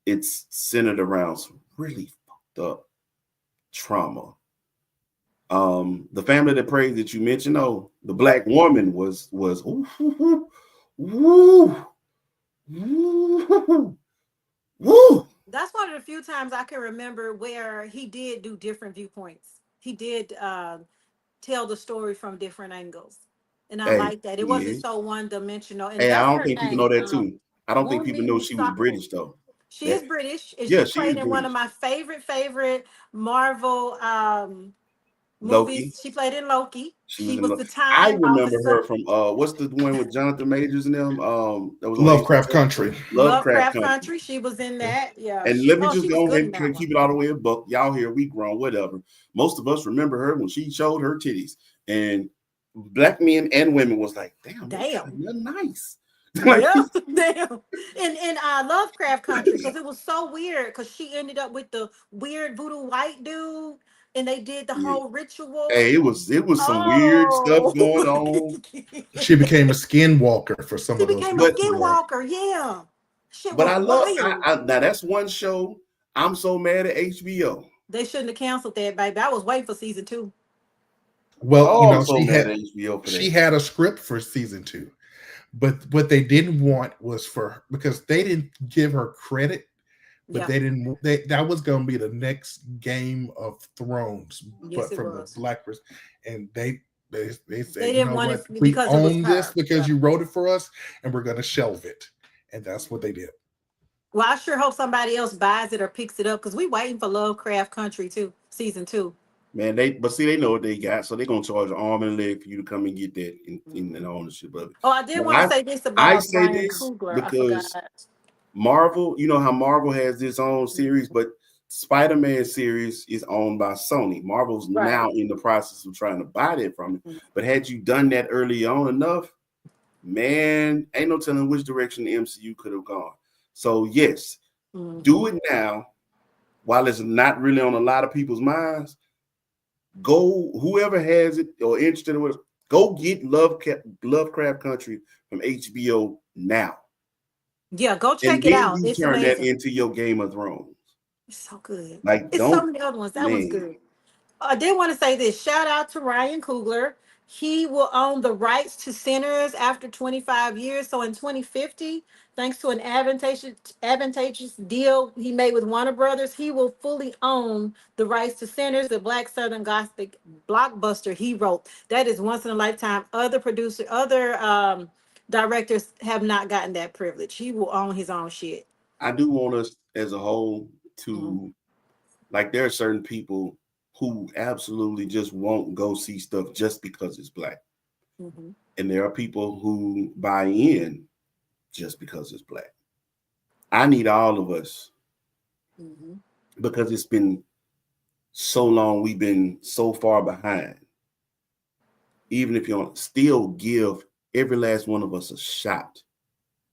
it's centered around some really fucked up trauma. The family that prays that you mentioned, oh, the black woman was ooh, ooh, ooh, ooh, ooh. That's one of the few times I can remember where he did do different viewpoints. He did tell the story from different angles. And I Hey, like that. It wasn't yeah. so one dimensional. And Hey, I that's don't her think people name. know that too. I don't think people know Wunmi she was Sakura. British though. She That, is British, and yeah, she she is played in one of British. my favorite Marvel Loki. movies. She played in Loki. She was She in. was the I time remember her officer. from what's the one with Jonathan Majors and them? That was on Lovecraft HBO. Country. Lovecraft Lovecraft Country. Country. She was in Yeah. that. Yeah. And let me She just was go ahead good in that and one. keep it all the way a buck. Y'all here, we grown, whatever. Most of us remember her when she showed her titties, and black men and women was like, "Damn, they're nice." Like, Yeah, damn. In Lovecraft Country, because it was so weird, because she ended up with the weird voodoo white dude, and they did the yeah. whole ritual. Hey, it was some weird stuff Oh, going on, She became a skinwalker for some she of those became a but people. Yeah. skinwalker. Yeah, shit but was I love. wild. Now that's one show. I'm so mad at HBO. They shouldn't have canceled that, baby. I was waiting for season 2. Well, you Oh, I'm know, so mad at HBO for she that. had a script for season 2, but what they didn't want was for because they didn't give her credit, but Yeah, they didn't. That was going to be the next Game of Thrones, yes, but it from the was. black person, and they They said, you didn't know want what, it we because it was own this her. because Yeah. you wrote it for us, and we're going to shelve it, and that's what they did. Well, I sure hope somebody else buys it or picks it up, because we waiting for Lovecraft Country too, season 2. Man, they know what they got, so they're gonna charge an arm and a leg for you to come and get that in ownership of it. Oh, I did want to Now, say this I about say Ryan this Coogler. I forgot. because Marvel, you know how Marvel has its own series, but Spider-Man series is owned by Sony. Marvel's Right. now in the process of trying to buy that from it. Mhm. But had you done that early on enough, man, ain't no telling which direction the MCU could have gone. So yes, do it now while it's not really on a lot of people's minds. Go, whoever has it or interested in it, go get Lovecraft Country from HBO now. Yeah, go And check it then out. you It's turn that amazing. into your Game of Thrones. It's so good. Like, It's so don't, many other ones. That one's man. good. I did want to say this. Shout out to Ryan Coogler. He will own the rights to Sinners after 25 years. So in 2050, thanks to an advantageous deal he made with Warner Brothers, he will fully own the rights to Sinners, the Black Southern Gothic blockbuster he wrote. That is once in a lifetime. Other directors have not gotten that privilege. He will own his own shit. I do want us as a whole Mhm. to, like, there are certain people who absolutely just won't go see stuff just because it's black. Mhm. And there are people who buy in just because it's black. I need all of us Mhm. because it's been so long, we've been so far behind. Even if you don't, still give every last one of us a shot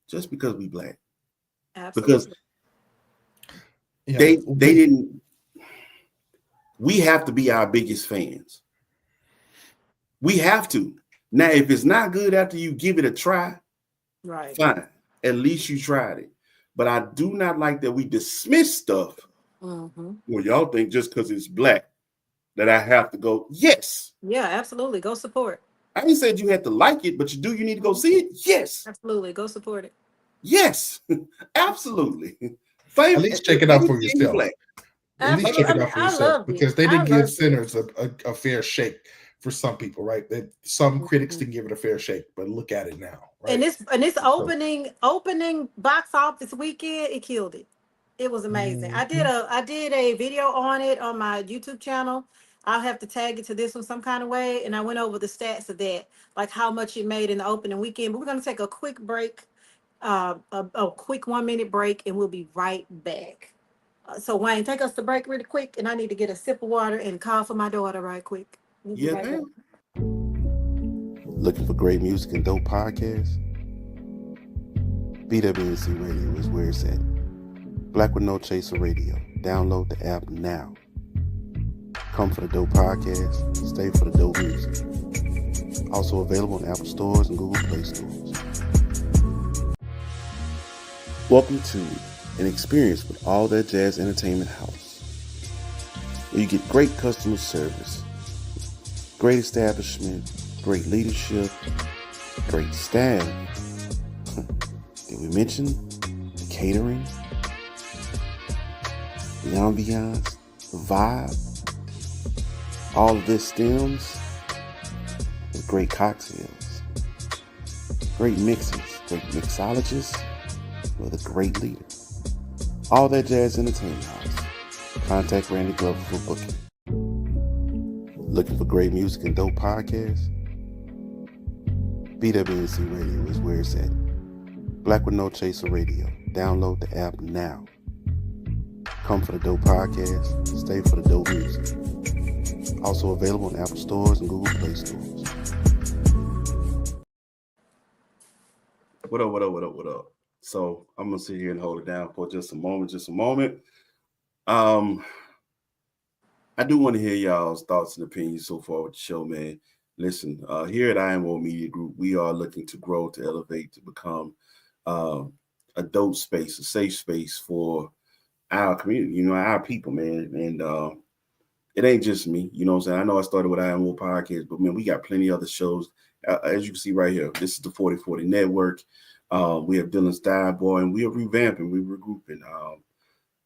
just because we black. Because Absolutely. Yeah, they didn't, we have to be our biggest fans. We have to. Now, if it's not good after you give it a try, Right. fine. At least you tried it. But I do not like that we dismiss stuff. Mhm. Well, y'all think just because it's black that I have to go. Yes. Yeah, absolutely. Go support. I ain't said you had to like it, but you need to go see it. Yes. Absolutely. Go support it. Yes. Absolutely. at least check it out for yourself. Black. At least Absolutely. check I it mean, out for I yourself loved it. because they I didn't give loved it. Sinners a fair shake for some people, right? That some critics Mhm. didn't give it a fair shake, but look at it now, And right? this opening box office weekend, it killed it. It was amazing. Mhm. I did a video on it on my YouTube channel. I'll have to tag it to this one some kind of way. And I went over the stats of that, like how much it made in the opening weekend. But we're gonna take a quick break, a quick 1 minute break, and we'll be right back. So Wayne, take us to break really quick, and I need to get a sip of water and call for my daughter right quick. We'll be Yeah, right back. man. Looking for great music and dope podcasts? BWNC Radio is where it's at. Black with No Chaser Radio. Download the app now. Come for the dope podcast. Stay for the dope music. Also available on Apple Stores and Google Play Stores. Welcome to an experience with All That Jazz Entertainment House, where you get great customer service, great establishment, great leadership, great staff. Did we mention the catering, the ambiance, the vibe? All of this stems with great cocktails, great mixes, great mixologists with a great leader. All That Jazz Entertainment House. Contact Randy Glover for booking. Looking for great music and dope podcasts? BWNC Radio is where it's at. Black with No Chaser Radio. Download the app now. Come for the dope podcast. Stay for the dope music. Also available on Apple Stores and Google Play Stores. What up, what up, what up, what up? So I'm gonna sit here and hold it down for just a moment. I do want to hear y'all's thoughts and opinions so far with the show, man. Listen, here at IMO Media Group, we are looking to grow, to elevate, to become a dope space, a safe space for our community, our people, man. And it ain't just me, you know what I'm saying? I know I started with IMO Podcast, but man, we got plenty of other shows. As you can see right here, this is the 4040 Network. We have Dylan's Dive Boy, and we are revamping, we're regrouping.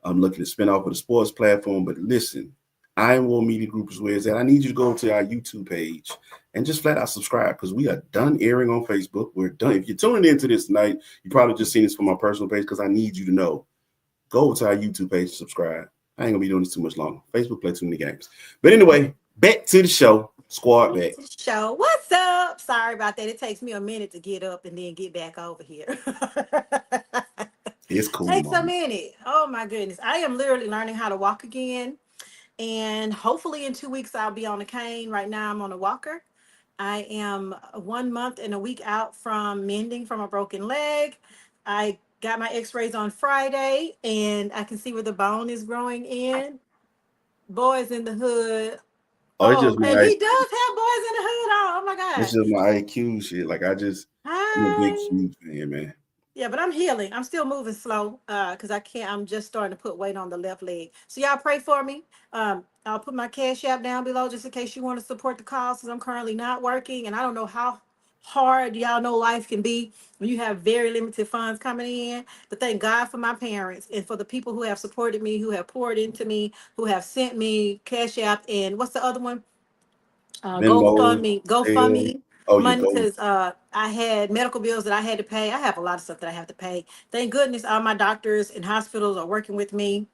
I'm looking to spin off with a sports platform, but listen, IMO Media Group is where it's at. I need you to go to our YouTube page and just flat out subscribe, because we are done airing on Facebook. We're done. If you're tuning into this tonight, you probably just seen this from my personal page, because I need you to know. Go to our YouTube page and subscribe. I ain't gonna be doing this too much longer. Facebook play too many games. But anyway, back to the show. Squad back. Show. What's up? Sorry about that. It takes me a minute to get up and then get back over here. It's cool. Takes a Mama. minute. Oh my goodness. I am literally learning how to walk again. And hopefully in 2 weeks I'll be on a cane. Right now I'm on a walker. I am 1 month and a week out from mending from a broken leg. I got my x-rays on Friday and I can see where the bone is growing in. Boys in the hood. Oh, it's Oh, just my and he does have boys in the hood on. Oh my it's God. just my IQ shit. Like I'm a big Hi. huge fan, man. Yeah, but I'm healing. I'm still moving slow because I can't. I'm just starting to put weight on the left leg. So y'all pray for me. I'll put my cash app down below just in case you want to support the cause, because I'm currently not working and I don't know how hard y'all know life can be when you have very limited funds coming in. But thank God for my parents and for the people who have supported me, who have poured into me, who have sent me cash app and what's the other one? Venmo, GoFundMe oh, you money, go. because I had medical bills that I had to pay. I have a lot of stuff that I have to pay. Thank goodness all my doctors and hospitals are working with me.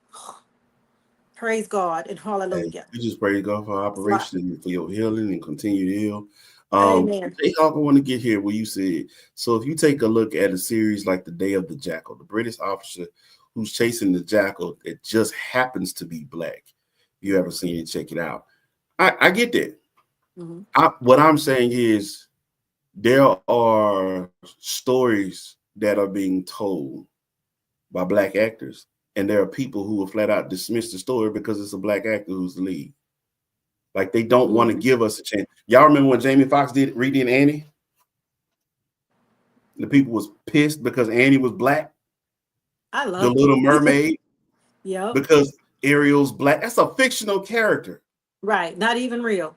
Praise God and Hey, hallelujah. we just praise God for our So, operation and for your healing and continue to heal. amen. Jayhawk, I want to get here where you said, so if you take a look at a series like The Day of the Jackal, the British officer who's chasing the jackal that just happens to be black. If you ever seen it, check it out. I get that. Mhm. What I'm saying is there are stories that are being told by black actors, and there are people who will flat out dismiss the story because it's a black actor who's the lead. Like they don't want to give us a chance. Y'all remember when Jamie Foxx redid Annie? The people was pissed because Annie was black, I the loved Little it. Mermaid, Yep. because Ariel's black. That's a fictional character. Right. Not even real.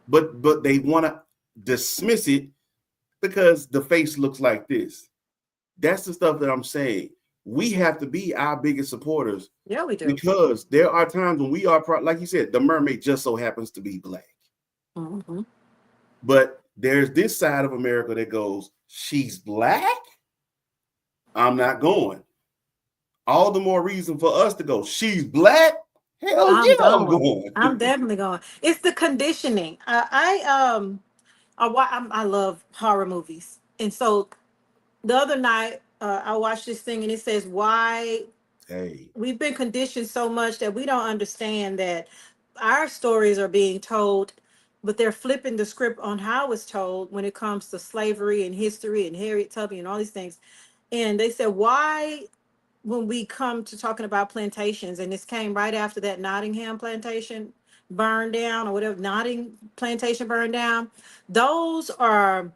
But they want to dismiss it because the face looks like this. That's the stuff that I'm saying. We have to be our biggest supporters. Yeah, we do. Because there are times when we are, like you said, the mermaid just so happens to be black. Mm-hmm. But there's this side of America that goes, she's black? I'm not going. all the more reason for us to go. She's black. Hell I'm yeah, I'm going. going. I'm definitely going. It's the conditioning. I love horror movies, and so the other night I watched this thing, and it says why Hey, we've been conditioned so much that we don't understand that our stories are being told, but they're flipping the script on how it's told when it comes to slavery and history and Harriet Tubman and all these things. And they said, why, when we come to talking about plantations, and this came right after that Nottingham plantation burned down, or whatever, Notting plantation burned down, those are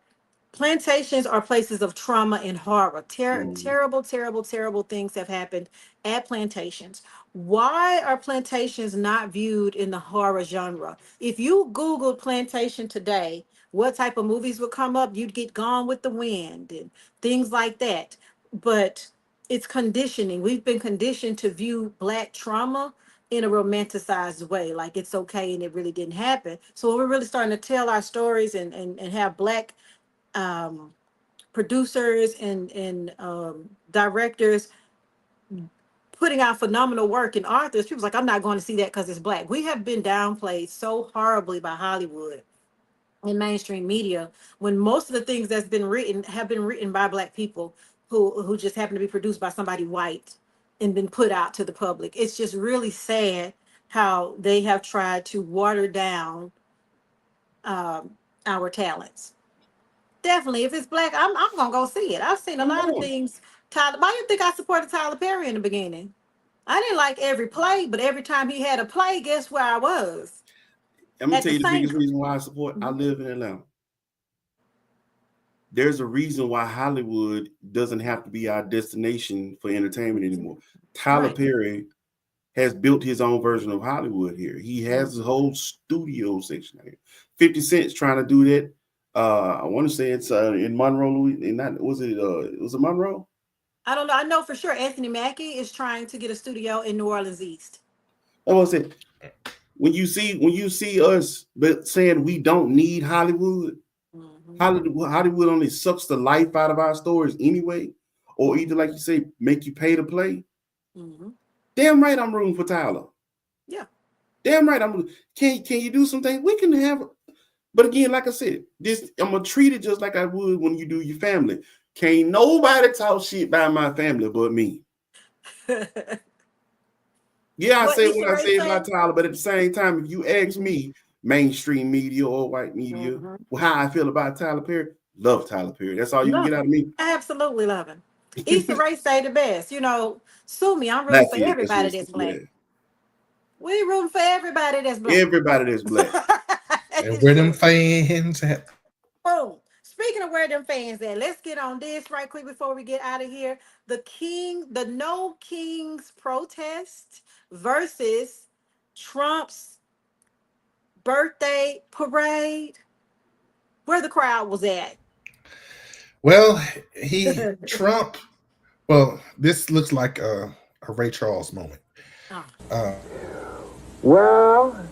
plantations are places of trauma and horror. mm, Terrible, terrible, terrible things have happened at plantations. Why are plantations not viewed in the horror genre? If you Googled plantation today, what type of movies would come up? You'd get Gone with the Wind and things like that. But it's conditioning. We've been conditioned to view Black trauma in a romanticized way, like it's okay and it really didn't happen. So when we're really starting to tell our stories and have Black um, producers and directors putting out phenomenal work and authors, people's like, I'm not going to see that because it's Black. We have been downplayed so horribly by Hollywood and mainstream media when most of the things that's been written have been written by Black people who just happen to be produced by somebody white and been put out to the public. It's just really sad how they have tried to water down our talents. Definitely, if it's Black, I'm gonna go see it. I've seen a I'm lot of going. things. Tyler, why do you think I supported Tyler Perry in the beginning? I didn't like every play, but every time he had a play, guess where I was? I'm gonna At tell the you the same. biggest reason why I support. I live in Atlanta. There's a reason why Hollywood doesn't have to be our destination for entertainment anymore. Tyler Right. Perry has built his own version of Hollywood here. He has a whole studio section here. 50 Cent's trying to do that. I want to say it's in Monroe, Louisiana. Was it Monroe? I don't know. I know for sure Anthony Mackie is trying to get a studio in New Orleans East. I want to say when you see us but saying we don't need Hollywood, Hollywood only sucks the life out of our stories anyway, or either like you say, make you pay to play. Mm-hmm. Damn right, I'm rooting for Tyler. Yeah. Damn right, Can you do something? We can have, but again, like I said, I'm gonna treat it just like I would when you do your family. Can't nobody talk shit by my family but me. Yeah, I What say Issa what I Rae say said? about Tyler, but at the same time, if you ask me, mainstream media or white media, how I feel about Tyler Perry, love Tyler Perry. That's all you can Love get out of him. me. Absolutely love him. Issa Rae say the best. You know, sue me. I'm rooting for Lafayette, that's what everybody it's that's Black. yeah. We rooting for everybody that's Black. Everybody that's Black. And where them fans at? Boom. Speaking of where them fans at, let's get on this right quick before we get out of here. The No Kings protest versus Trump's birthday parade. Where the crowd was at. Well, Trump. Well, this looks like a Ray Charles moment. Oh. Well,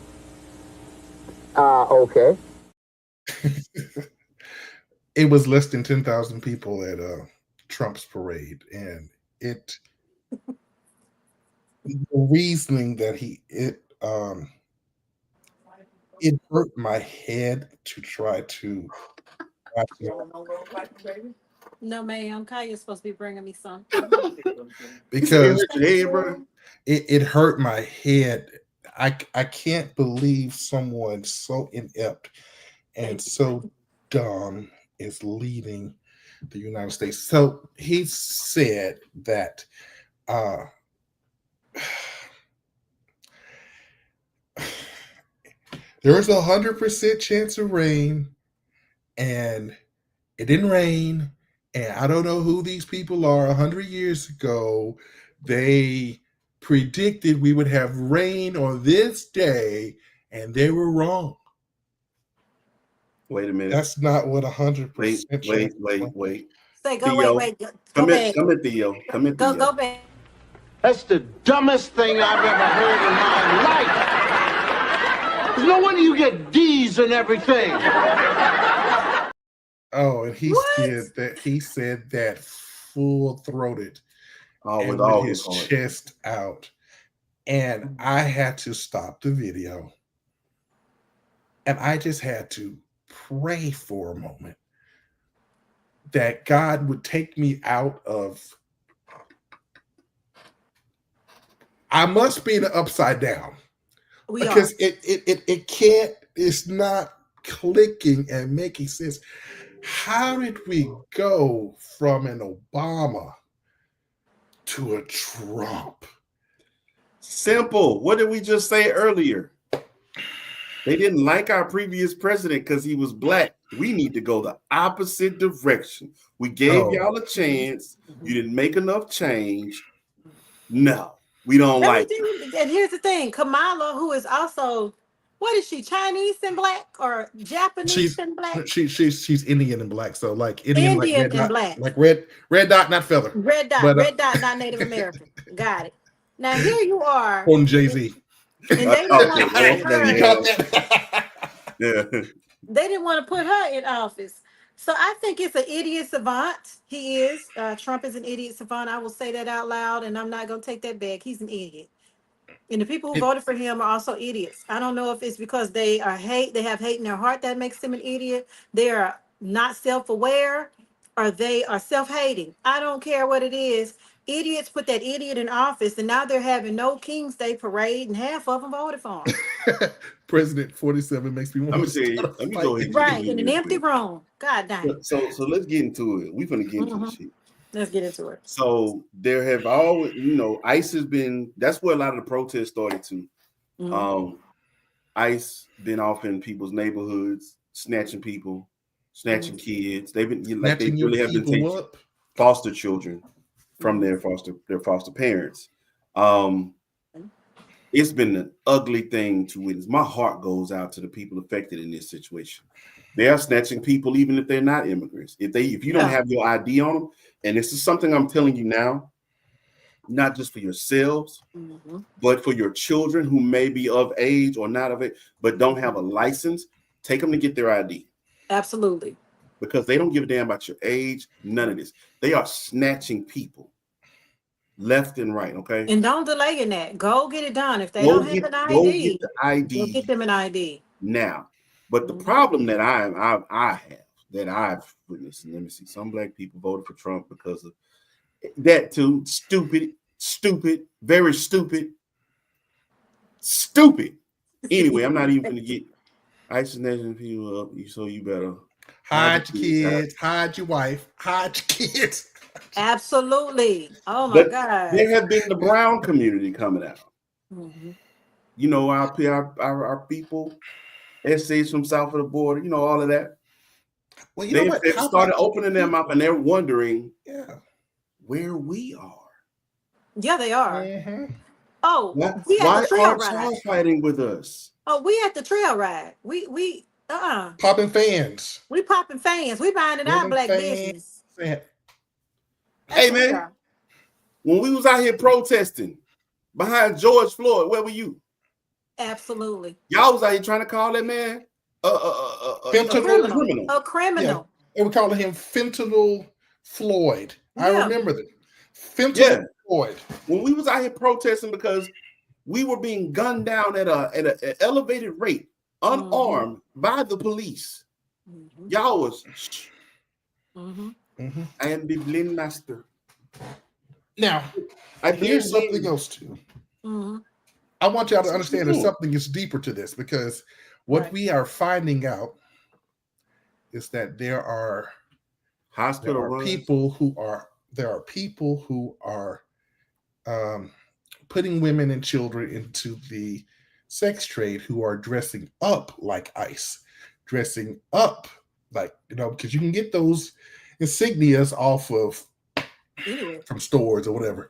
okay. It was less than 10,000 people at Trump's parade, and the reasoning that it hurt my head to try to. No, ma'am. Kaya's supposed to be bringing me some. Because Hey, bro. it hurt my head. I can't believe someone so inept and so dumb is leading the United States. So he said that there's 100% chance of rain, and it didn't rain. And I don't know who these people are. 100 years ago, they predicted we would have rain on this day, and they were wrong. Wait a minute. That's not what 100%. Wait. Say, go, Theo, wait. Go Come back. in, Theo. Come in, Theo. Go back. That's the dumbest thing I've ever heard in my life. There's no wonder you get D's and everything. Oh, and he What? said that full-throated. with and all with his his heart. chest out. And I had to stop the video. And I just had to pray for a moment that God would take me out of. I must be the upside down We are. because it can't. It's not clicking and making sense. How did we go from an Obama to a Trump? Simple. What did we just say earlier? They didn't like our previous president because he was black. We need to go the opposite direction. We gave y'all a chance. You didn't make enough change. No, we don't like it. And here's the thing, Kamala, who is also, what is she, Chinese and black or Japanese She's and black? she's Indian and black, so like Indian, like Indian red and dot, black. like red dot, not feather. Red dot, But, red dot, not Native American. Got it. Now here you are. on Jay-Z. And they didn't caught want to that. put her. You caught that? Yeah. They didn't want to put her in office. So I think it's an idiot savant. He is. Trump is an idiot savant. I will say that out loud, and I'm not going to take that back. He's an idiot. And the people who voted for him are also idiots. I don't know if it's because they have hate in their heart that makes them an idiot. They are not self-aware, or they are self-hating. I don't care what it is. Idiots put that idiot in office, and now they're having no King's Day parade, and half of them voted for him. President 47 makes me want Let me to say, start a let me fight. go ahead. Right, in an empty room. God dang it. So let's get into it. We're gonna get into the shit. Let's get into it. So there have always, ICE has been. That's where a lot of the protests started to. ICE been off in people's neighborhoods, snatching people, snatching kids. They've been like they Snatching your really have been people taking up. foster children from their foster parents. It's been an ugly thing to witness. My heart goes out to the people affected in this situation. They are snatching people even if they're not immigrants. If you don't have your ID on them, and this is something I'm telling you now, not just for yourselves, but for your children who may be of age or not of it, but don't have a license, take them to get their ID. Absolutely. Because they don't give a damn about your age, none of this. They are snatching people left and right, okay? And don't delay in that. Go get it done. If they don't have an ID, go get the ID. Go get them an ID. Now. But the problem that I have, that I've witnessed, and let me see, some black people voted for Trump because of that too. Stupid, very stupid. Anyway, I'm not even going to get ICE snatching people up, so you better hide your kids, hide your wife, hide your kids. Absolutely. Oh my God. There have been the brown community coming out. Our people, essays from south of the border, all of that. Well, they've started opening their mouth and they're wondering where we are. Yeah, they are. Oh, why aren't y'all fighting with us? Oh, we at the trail ride. We popping fans. We popping fans. We minding our black business. Hey man, when we was out here protesting behind George Floyd, where were you? Absolutely. Y'all was out here trying to call that man a criminal. A criminal. They were calling him Fentanyl Floyd. I remember that. Fentanyl Floyd. When we was out here protesting because we were being gunned down at an elevated rate, unarmed by the police. Y'all was I am the Blend Master. Now, here's something else too. I want y'all to understand there's something that's deeper to this, because what we are finding out is that there are people who are putting women and children into the sex trade, who are dressing up like ICE, dressing up like, because you can get those insignias off of from stores or whatever,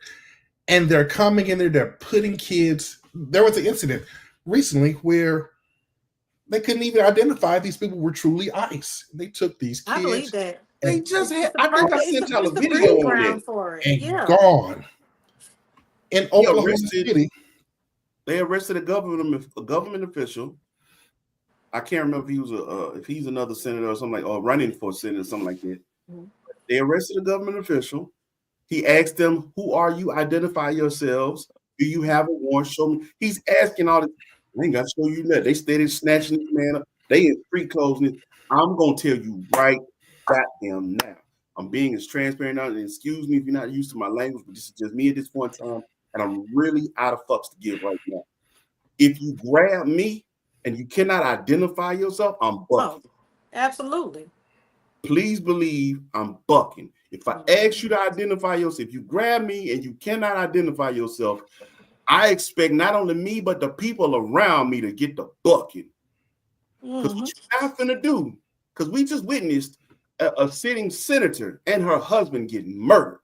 and they're coming in there, they're putting kids. There was an incident recently where they couldn't even identify these people were truly ICE. They took these kids. I believe that. They just had, I think I sent y'all a video on it. And gone. In Oklahoma City, they arrested a government official. I can't remember if he's another senator or something like, or running for Senate or something like that. They arrested a government official He asked them, "Who are you? Identify yourselves. Do you have a warrant? Show me." He's asking all this. I ain't got to show you nothing. They steady snatching this man up. They in street clothes. I'm gonna tell you right goddamn now. I'm being as transparent now, and excuse me if you're not used to my language, but this is just me at this point in time, and I'm really out of fucks to give right now. If you grab me and you cannot identify yourself, I'm bucking. Oh, absolutely. Please believe I'm bucking. If I ask you to identify yourself, if you grab me and you cannot identify yourself, I expect not only me, but the people around me to get the bucking. Because what you're not gonna do, because we just witnessed a sitting senator and her husband getting murdered.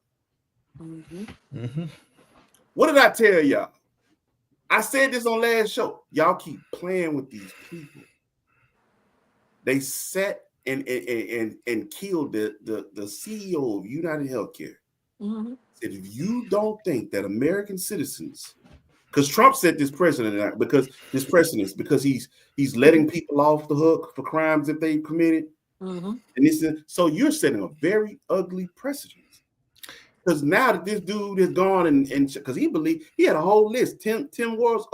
What did I tell y'all? I said this on last show. Y'all keep playing with these people. They sat and killed the CEO of United Healthcare. Said, if you don't think that American citizens, because Trump set this precedent, because he's letting people off the hook for crimes that they committed, and so you're setting a very ugly precedent. Because now that this dude is gone, and because he believed he had a whole list, Tim Walsh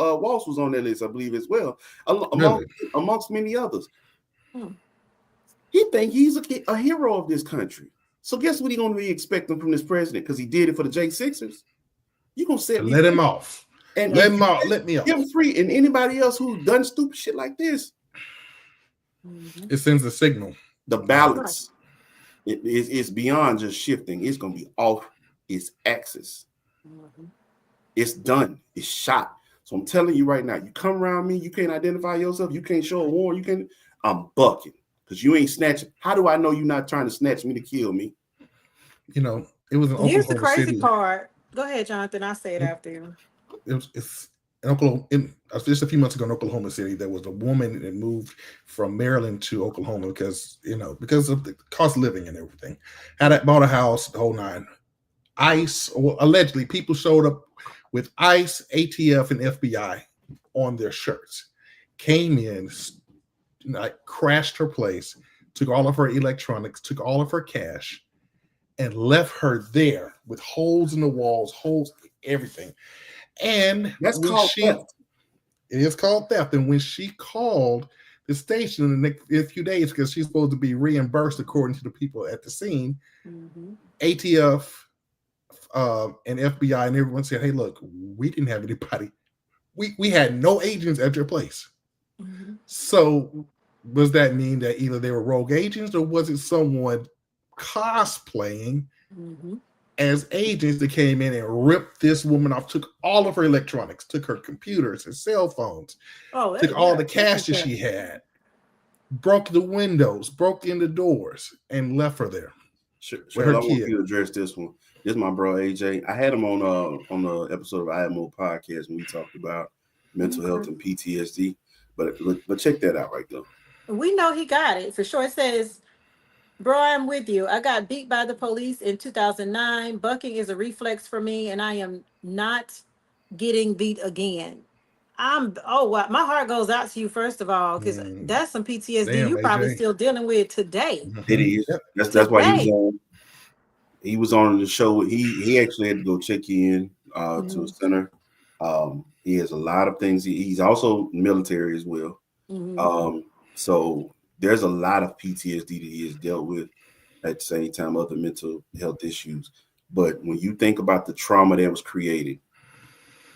was on that list, I believe, as well, amongst many others. He think he's a hero of this country. So guess what he's going to be expecting from this president? Because he did it for the J6ers. You're going to set let him off. And let him off. Let me off. Give him free. And anybody else who's done stupid shit like this, it sends a signal. The balance it's beyond just shifting. It's going to be off its axis. It's done. It's shot. So I'm telling you right now, you come around me, you can't identify yourself, you can't show a warrant, I'm bucking. Because you ain't snatching. How do I know you're not trying to snatch me to kill me? You know, it was an Here's Oklahoma the crazy City. part. Go ahead, Jonathan. I'll say it after you. It's in Oklahoma. Just a few months ago in Oklahoma City, there was a woman that moved from Maryland to Oklahoma because of the cost of living and everything. Bought a house, the whole nine. ICE, or allegedly, people showed up with ICE, ATF, and FBI on their shirts. Came in, crashed her place, took all of her electronics, took all of her cash, and left her there with holes in the walls, holes, everything. And that's called theft. It is called theft. And when she called the station in the next few days, because she's supposed to be reimbursed according to the people at the scene, ATF and FBI and everyone said, "Hey, look, we didn't have anybody. We had no agents at your place." So does that mean that either they were rogue agents or was it someone cosplaying as agents that came in and ripped this woman off, took all of her electronics, took her computers and cell phones, took all the cash that she had, broke the windows, broke in the doors, and left her there? Sure, I want you to address this one. This is my bro AJ. I had him on the episode of I Am More podcast when we talked about mental health and PTSD. But check that out right there. We know he got it for sure. It says, "Bro, I'm with you. I got beat by the police in 2009. Bucking is a reflex for me, and I am not getting beat again." Wow. My heart goes out to you, first of all, because that's some PTSD you're probably still dealing with today. It is. That's why he was on the show. He actually had to go check you in to a center. He has a lot of things. He's also military as well. So there's a lot of PTSD that he has dealt with at the same time, other mental health issues. But when you think about the trauma that was created,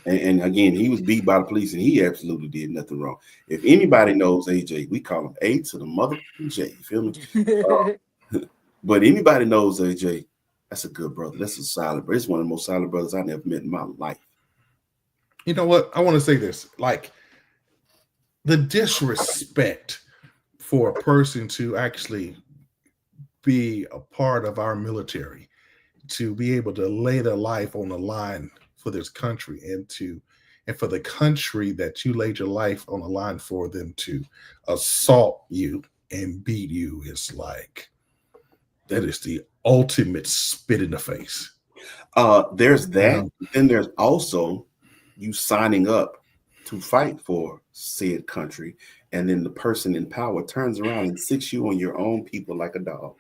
and again, he was beat by the police and he absolutely did nothing wrong. If anybody knows AJ, we call him A to the motherfucking J. You feel me? But anybody knows AJ, that's a good brother. That's a solid brother. It's one of the most solid brothers I've never met in my life. You know what? I want to say this. Like, the disrespect for a person to actually be a part of our military, to be able to lay their life on the line for this country, and for the country that you laid your life on the line for them to assault you and beat you, is like, that is the ultimate spit in the face. There's that. Then there's also you signing up to fight for said country, and then the person in power turns around and sits you on your own people like a dog.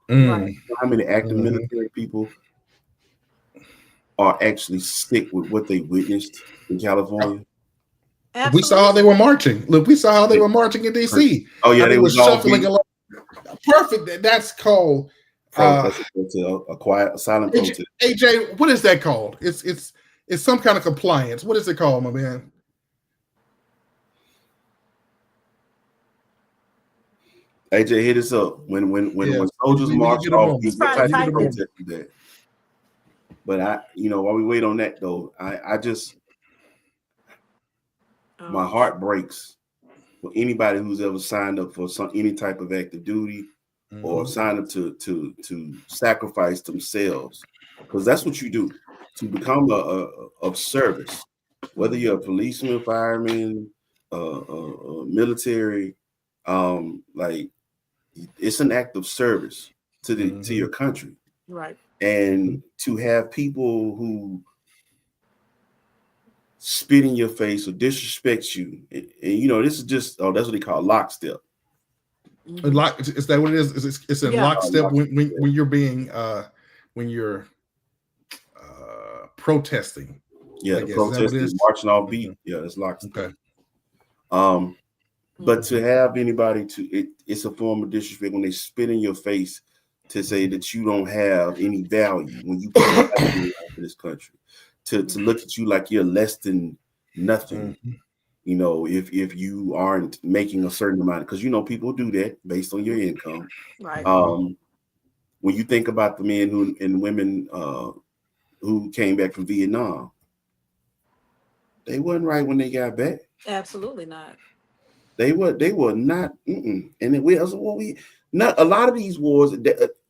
Right. How many active military people are actually sick with what they witnessed in California. We saw how they were marching. Look, we saw how they were marching in DC. Oh yeah, How they were was all shuffling beat. along. Perfect. That's called a quiet, a silent protest. AJ, what is that called? It's some kind of compliance. What is it called, my man? AJ, hit us up when soldiers We march get a off. moment. He's What probably type of typing. protest is that? But while we wait on that though, I just my heart breaks for anybody who's ever signed up for any type of active duty or signed up to sacrifice themselves, because that's what you do to become of service. Whether you're a policeman, fireman, military, like it's an act of service to to your country, right? And to have people who spit in your face or disrespect you, and this is just that's what they call lockstep. Is that what it is? It's in lockstep when you're being when you're protesting. Yeah, the protesting, marching off beat. Yeah, it's lockstep. Okay. But to have anybody it's a form of disrespect when they spit in your face to say that you don't have any value when you come to this country, to look at you like you're less than nothing. If you aren't making a certain amount, because people do that based on your income. Right. When you think about the men and women who came back from Vietnam, they wasn't right when they got back. Absolutely not. They were not. And then not a lot of these wars.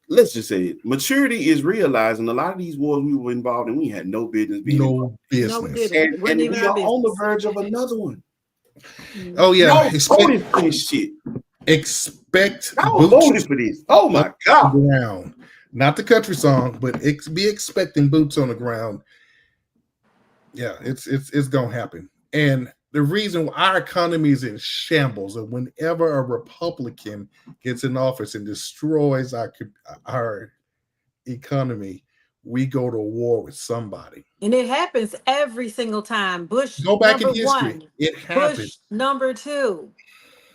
Let's just say it. Maturity is realizing a lot of these wars we were involved in, we had no business being no business. And we are on the verge of another one. Oh yeah, voted for this shit. Expect voted for this. Oh my God! Ground. Not the country song, but be expecting boots on the ground. Yeah, it's gonna happen. And the reason our economy is in shambles, and whenever a Republican gets in office and destroys our economy, we go to war with somebody. And it happens every single time. Bush go back in history. 1, it happens. Bush number 2.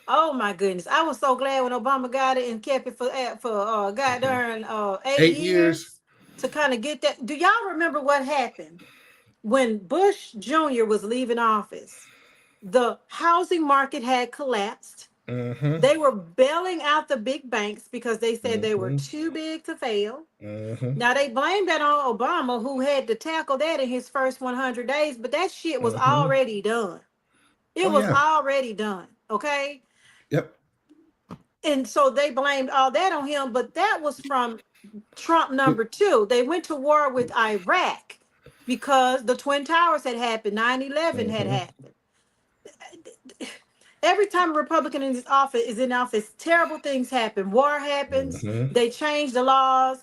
Oh my goodness! I was so glad when Obama got it and kept it for goddamn 8 years to kind of get that. Do y'all remember what happened when Bush Jr. was leaving office? The housing market had collapsed. They were bailing out the big banks because they said they were too big to fail. Now they blamed that on Obama, who had to tackle that in his first 100 days, but that shit was already done. It was already done. Okay. Yep. And so they blamed all that on him, but that was from Trump number 2. They went to war with Iraq because the Twin Towers had happened, 9/11 had happened. Every time a Republican is in office, terrible things happen. War happens. They change the laws.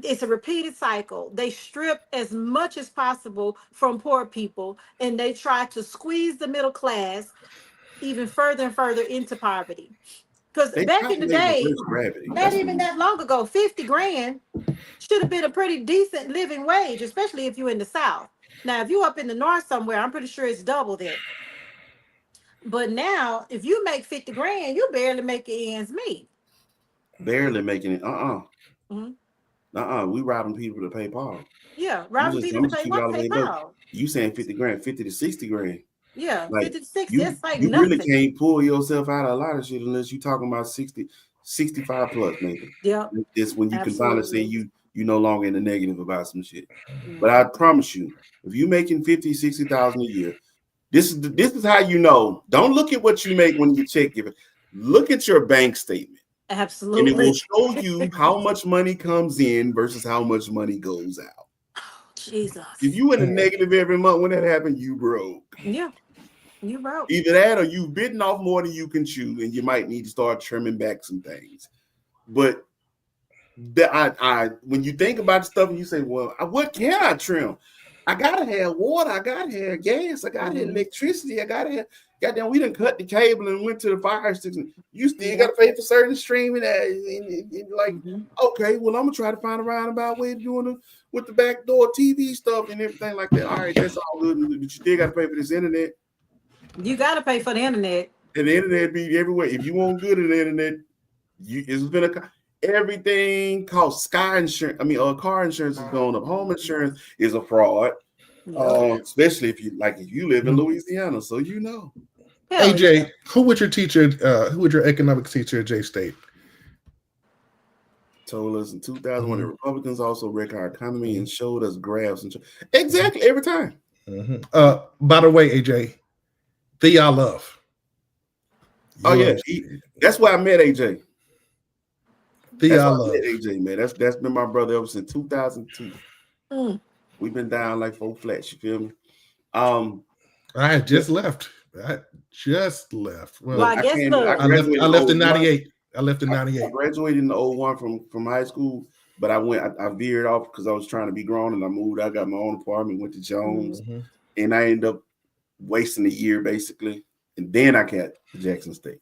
It's a repeated cycle. They strip as much as possible from poor people, and they try to squeeze the middle class even further and further into poverty. Because back in the day, not even that long ago, 50 grand should have been a pretty decent living wage, especially if you're in the South. Now, if you're up in the North somewhere, I'm pretty sure it's double that. But now, if you make 50 grand, you barely make your ends meet. Barely making it. We robbing people to pay Paul. Yeah, robbing people to pay Paul. You saying 50 grand, 50 to 60 grand. Yeah, like, 50 to 60, that's like you nothing. really can't pull yourself out of a lot of shit unless you're talking about 60, 65 plus, maybe. Yeah. It's when you can finally say you no longer in the negative about some shit. But I promise you, if you're making 50, 60,000 a year, this is how you know. Don't look at what you make when you check it. Look at your bank statement. Absolutely. And it will show you how much money comes in versus how much money goes out. Oh, Jesus. If you in a negative every month, when that happened, you broke. Yeah. You broke. Either that or you've bitten off more than you can chew, and you might need to start trimming back some things. But when you think about stuff and you say, well, what can I trim? I gotta have water, I gotta have gas, I gotta have electricity, I gotta goddamn, we didn't cut the cable and went to the fire station. You still got to pay for certain streaming. And like, okay, well, I'm gonna try to find a roundabout way of doing it with the backdoor TV stuff and everything like that. All right, that's all good, but you still got to pay for this internet. You got to pay for the internet. And the internet be everywhere. If you want good in the internet, it's been everything costs. Sky insurance. I mean, car insurance is going up. Home insurance is a fraud. Especially if you live in Louisiana, so you know. AJ, who was your teacher? Who was your economics teacher at J State? Told us in 2001 the Republicans also wrecked our economy and showed us graphs and exactly every time. By the way, AJ, Thea Love. That's why I met AJ. Thea Love. AJ, man. That's been my brother ever since 2002. We've been down like 4 flats. You feel me? I had just left. Well, I guess I left in 98. I left in 98. I graduated in 01 from high school, but I veered off because I was trying to be grown and I moved. I got my own apartment, went to Jones, and I ended up wasting a year basically. And then I got to Jackson State.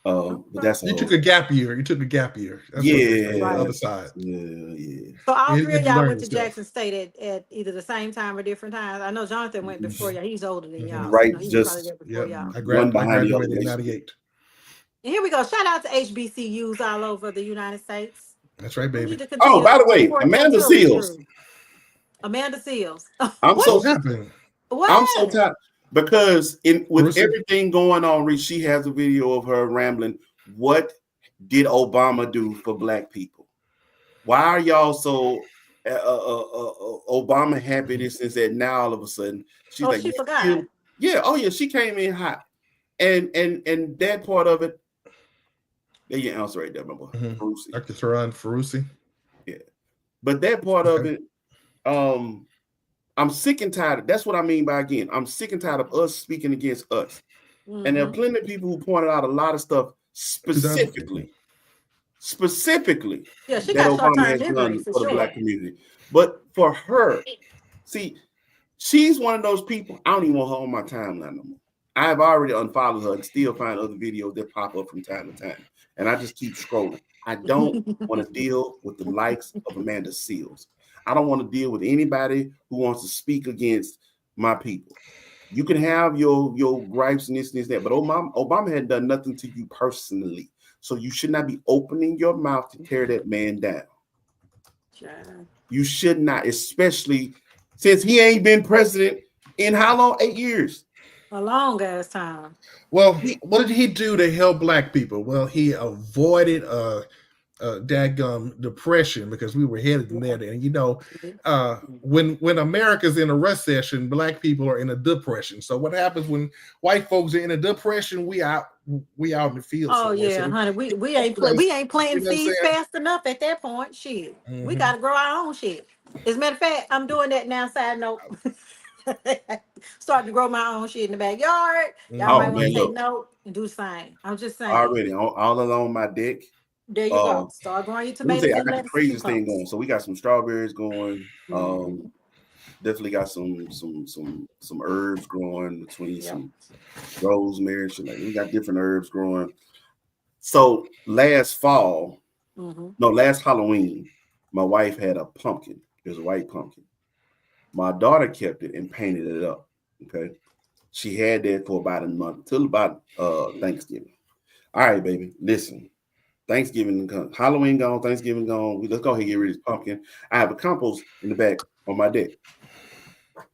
But that's you took a gap year. That's the other side. Yeah. So all three of y'all went to Jackson State at either the same time or different times. I know Jonathan went before y'all. He's older than y'all. Right. I graduated in 98. And here we go. Shout out to HBCUs all over the United States. That's right, baby. Oh, by the way, Amanda Seals. Amanda Seals. I'm so tired. Because with everything going on, she has a video of her rambling. What did Obama do for Black people? Why are y'all so Obama happy since that now all of a sudden she's like, she forgot. She came in hot, and that part of it. There you answer right there, my boy. Dr. Theron Ferrucci. Yeah, but that part of it, I'm sick and tired. That's what I mean by again. I'm sick and tired of us speaking against us. And there are plenty of people who pointed out a lot of stuff specifically. Yeah, she that got Obama has done for the Black community. But for her, see, she's one of those people. I don't even want her on my timeline no more. I have already unfollowed her and still find other videos that pop up from time to time. And I just keep scrolling. I don't want to deal with the likes of Amanda Seals. I don't want to deal with anybody who wants to speak against my people. You can have your gripes and this and that, but Obama hadn't done nothing to you personally. So you should not be opening your mouth to tear that man down. Sure. You should not, especially since he ain't been president in how long? 8 years. A long ass time. Well, what did he do to help Black people? Well, he avoided daggum depression because we were headed in there. And when America's in a recession, Black people are in a depression. So what happens when white folks are in a depression? We out in the field. Oh yeah, honey. We ain't planting seeds fast enough at that point. Shit. We gotta grow our own shit. As a matter of fact, I'm doing that now. Side note. Starting to grow my own shit in the backyard. Y'all might want to take note and do the same. I'm just saying. Already all along my deck. There you go. Start growing your tomatoes. I got the craziest thing going. So we got some strawberries going. Definitely got some herbs growing between some rosemary. We got different herbs growing. So last Halloween, my wife had a pumpkin. It was a white pumpkin. My daughter kept it and painted it up. Okay. She had that for about a month till about Thanksgiving. All right, baby. Listen. Thanksgiving gone, Halloween gone, Thanksgiving gone. Let's go ahead and get rid of this pumpkin. I have a compost in the back on my deck.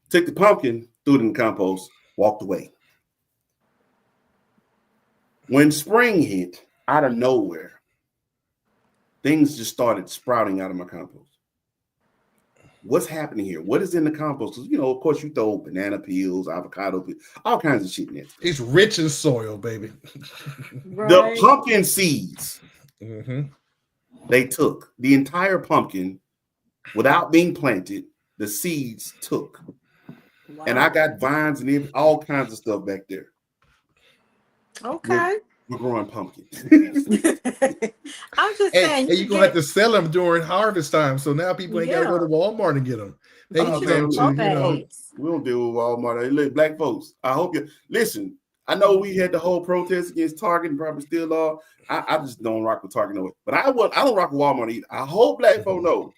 Took the pumpkin, threw it in the compost, walked away. When spring hit, out of nowhere, things just started sprouting out of my compost. What's happening here? What is in the compost? Because, of course, you throw banana peels, avocado peels, all kinds of shit in there. It's rich in soil, baby. Right. The pumpkin seeds. They took the entire pumpkin without being planted. The seeds took, and I got vines and all kinds of stuff back there. Okay, we're growing pumpkins. I'm just saying, and you're gonna have to sell them during harvest time. So now people ain't gotta go to Walmart and get them. They can come to, we don't deal with Walmart. Look, Black folks, I hope you listen. I know we had the whole protest against Target and probably still are. I just don't rock with Target no way. But I don't rock with Walmart either. I hope black folk know.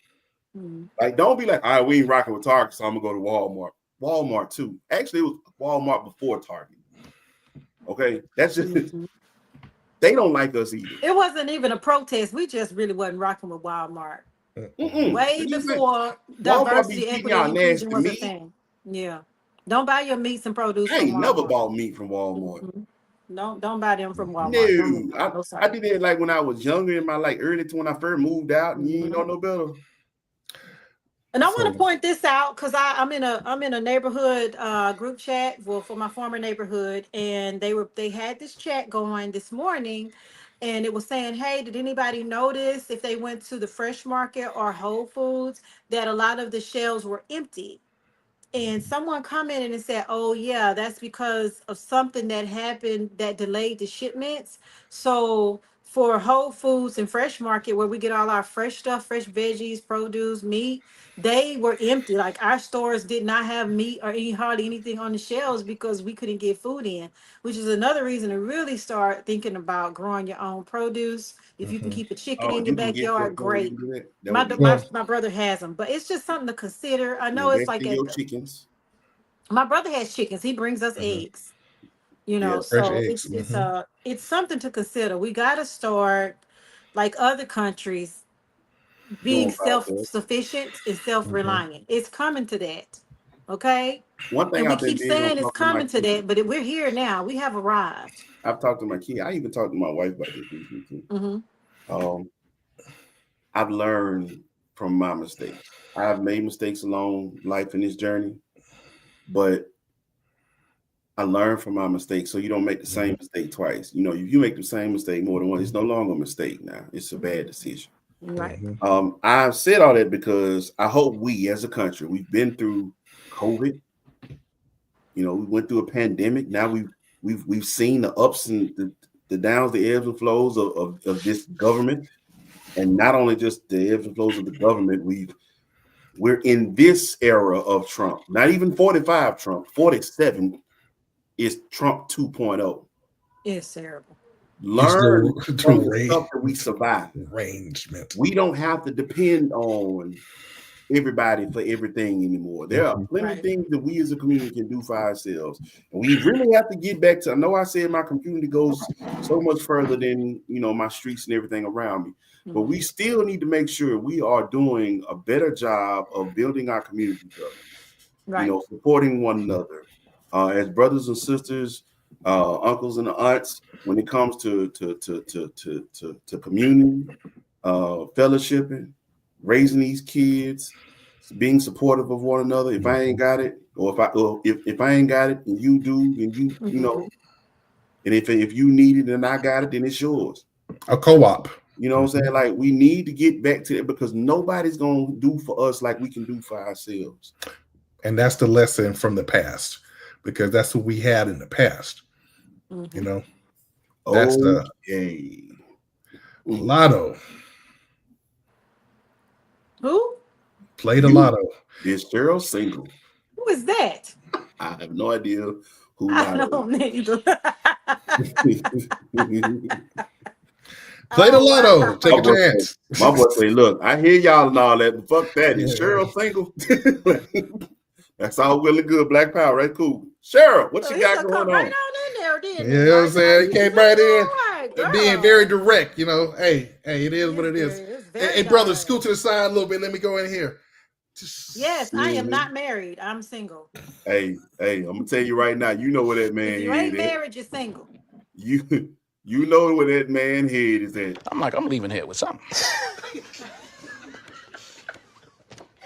Like, don't be like, all right, we ain't rocking with Target, so I'm gonna go to Walmart. Walmart too. Actually, it was Walmart before Target. Okay, that's just they don't like us either. It wasn't even a protest. We just really wasn't rocking with Walmart. Way before diversity, equity, and inclusion was a thing. Yeah. Don't buy your meats and produce. I ain't never bought meat from Walmart. Don't buy them from Walmart. No, I did it like when I was younger in my early when I first moved out, and you ain't know no better. And I want to point this out because I'm in a neighborhood group chat for my former neighborhood, and they had this chat going this morning, and it was saying, hey, did anybody notice if they went to the Fresh Market or Whole Foods that a lot of the shelves were empty? And someone commented and said, oh, yeah, that's because of something that happened that delayed the shipments. So for Whole Foods and Fresh Market, where we get all our fresh stuff, fresh veggies, produce, meat, they were empty. Like our stores did not have meat or hardly anything on the shelves because we couldn't get food in, which is another reason to really start thinking about growing your own produce. If you can keep a chicken in your backyard, great. My brother has them, but it's just something to consider. I know it's like chickens. My brother has chickens. He brings us eggs. You know, so it's something to consider. We got to start like other countries being self-sufficient and self-reliant. It's coming to that. Okay. One thing and we keep saying it's coming to that, but we're here now. We have arrived. I've talked to my kid. I even talked to my wife about this too. I've learned from my mistakes. I've made mistakes along life in this journey, but I learned from my mistakes, so you don't make the same mistake twice. You know, if you make the same mistake more than once, it's no longer a mistake now. It's a bad decision. Right. I've said all that because I hope we as a country, we've been through COVID. You know, we went through a pandemic. Now we've seen the ups and the downs, the ebbs and flows of this government. And not only just the ebbs and flows of the government, we're in this era of Trump. Not even 45 Trump, 47 is Trump 2.0. It's terrible. Learn from the stuff that we survive. Arrangement. We don't have to depend on everybody for everything anymore. There are plenty of things that we as a community can do for ourselves. And we really have to get back to, I know I said my community goes so much further than, you know, my streets and everything around me, but we still need to make sure we are doing a better job of building our community together, you know, supporting one another as brothers and sisters, uncles and aunts, when it comes to communion, fellowshipping, raising these kids, being supportive of one another. If I ain't got it, or if I ain't got it and you do, and you know, and if you need it and I got it, then it's yours. A co-op. You know what I'm saying? Like, we need to get back to it because nobody's gonna do for us like we can do for ourselves. And that's the lesson from the past, because that's what we had in the past. You know, that's Lotto. Who played a lotto? Is Cheryl single? Who is that? I have no idea who. I don't either. Play the lotto. Take a chance. My boy say, look, I hear y'all and all that, but fuck that. Is Cheryl single? That's all well and good. Black power, right? Cool. Cheryl, what you got going on? Right on in there, didn't you know what I'm saying? He came right in, being very direct. You know, hey, it is what it is. Hey, brother, scoot to the side a little bit. Let me go in here. Yes, I am not married. I'm single. Hey, I'm gonna tell you right now. You know where that man is. You ain't married, you're single. You know where that man head is at. I'm leaving here with something.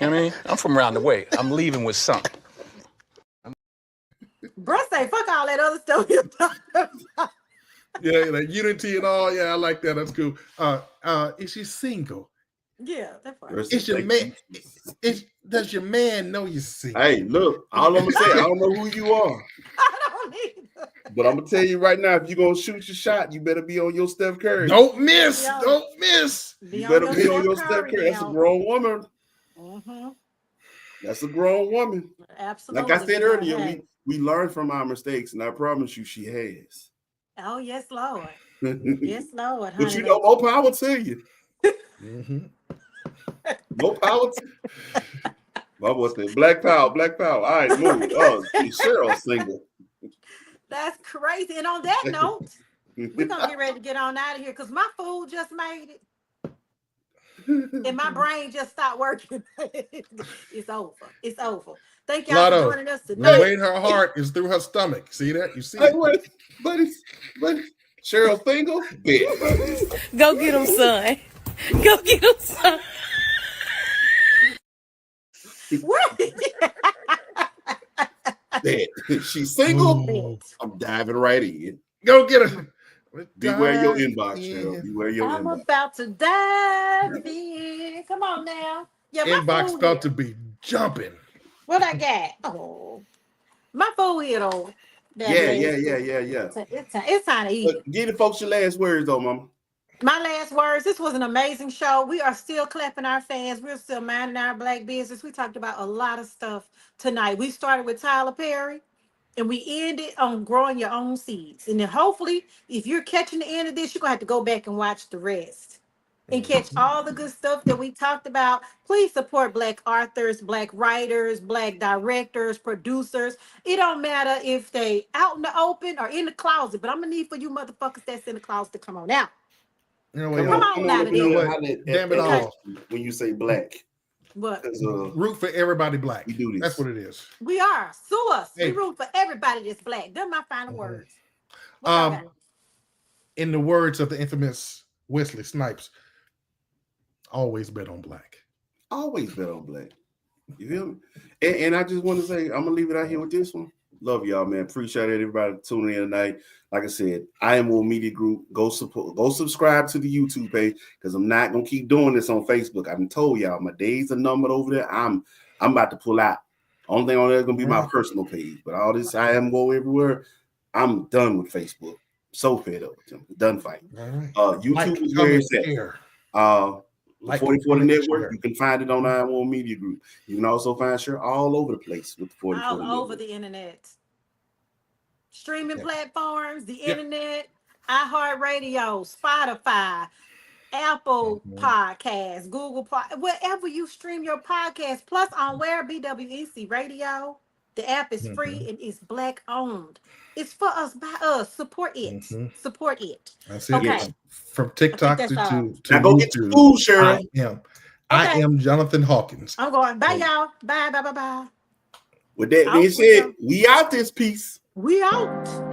You know what I mean? I'm from around the way. I'm leaving with something. Bruh say, fuck all that other stuff you're talking about. Yeah, like unity and all. Yeah, I like that. That's cool. Is she single? Yeah, that's fine. Is your man? Does your man know you're single? Hey, look, all I'm gonna say, I don't know who you are. I don't either. But I'm gonna tell you right now, if you're gonna shoot your shot, you better be on your Steph Curry. Don't miss. Don't miss. You better be on your Steph Curry. That's a grown woman. That's a grown woman. Absolutely. Like I said earlier, Hey. we learn from our mistakes, and I promise you, she has. Oh, yes, Lord. But Yes, Lord. Honey, you know, more power to you. Mhm. More power to what was it? Black power, black power. All right, move. Oh, Cheryl single. that's crazy. And on that note, we're going to get ready to get on out of here because my food just made it. And my brain just stopped working. It's over. It's over. Thank y'all for Lotto, joining us the tonight. way her heart is through her stomach. See that? You see Hey, it? what? But Cheryl single? Bet. Go get him, son. Go get him, son. Bet. She's single. Ooh. I'm diving right in. Go get her. Beware your Dive inbox, Cheryl. in. Beware your I'm inbox. about to dive in. Come on now. Yeah, my Inbox food about here. to be jumping. What I got? Oh, my food here though. Yeah. It's time to eat. But give the folks your last words, though, Mama. My last words. This was an amazing show. We are still clapping our fans. We're still minding our black business. We talked about a lot of stuff tonight. We started with Tyler Perry. And we ended on growing your own seeds. And then hopefully, if you're catching the end of this, you're going to have to go back and watch the rest and catch all the good stuff that we talked about. Please support Black authors, Black writers, Black directors, producers. It don't matter if they out in the open or in the closet, but I'm going to need for you motherfuckers that's in the closet to come on out. You know what? Come on out of you know there. what? Damn it all. When you say black, What? because Root for everybody black. we do this. That's what it is. We are. Sue us. Hey. We root for everybody that's black. They're my final Mhm. words. What y'all got? In the words of the infamous Wesley Snipes, always bet on black. Always bet on black. You feel me? And I just want to say, I'm gonna leave it out here with this one. Love y'all, man. Appreciate everybody tuning in tonight. Like I said, I Am Wool Media Group. Go subscribe to the YouTube page because I'm not gonna keep doing this on Facebook. I've told y'all my days are numbered over there. I'm about to pull out. Only thing on there is gonna be my personal page. But all this I Am Wool everywhere. I'm done with Facebook. So fed up with them. Done fighting. All right. YouTube is where it's at. Share. The 4040 Network, you can find it on I Am Wool Media Group. You can also find Cheryl all over the place with the 4040 All over Network. the internet. Streaming Yeah. platforms, the Yeah. internet, iHeartRadio, Spotify, Apple Podcasts, Google wherever you stream your podcast. Plus on where BWEC Radio. The app is free and it's black owned. It's for us by us. Support it. Support it. That's it. Okay. From TikTok I think that's all. to Now go get your YouTube, food, Cheryl. I Okay. am Jonathan Hawkins. I'm going. Bye, y'all. Bye. With that being Out. said, we out this piece. We out.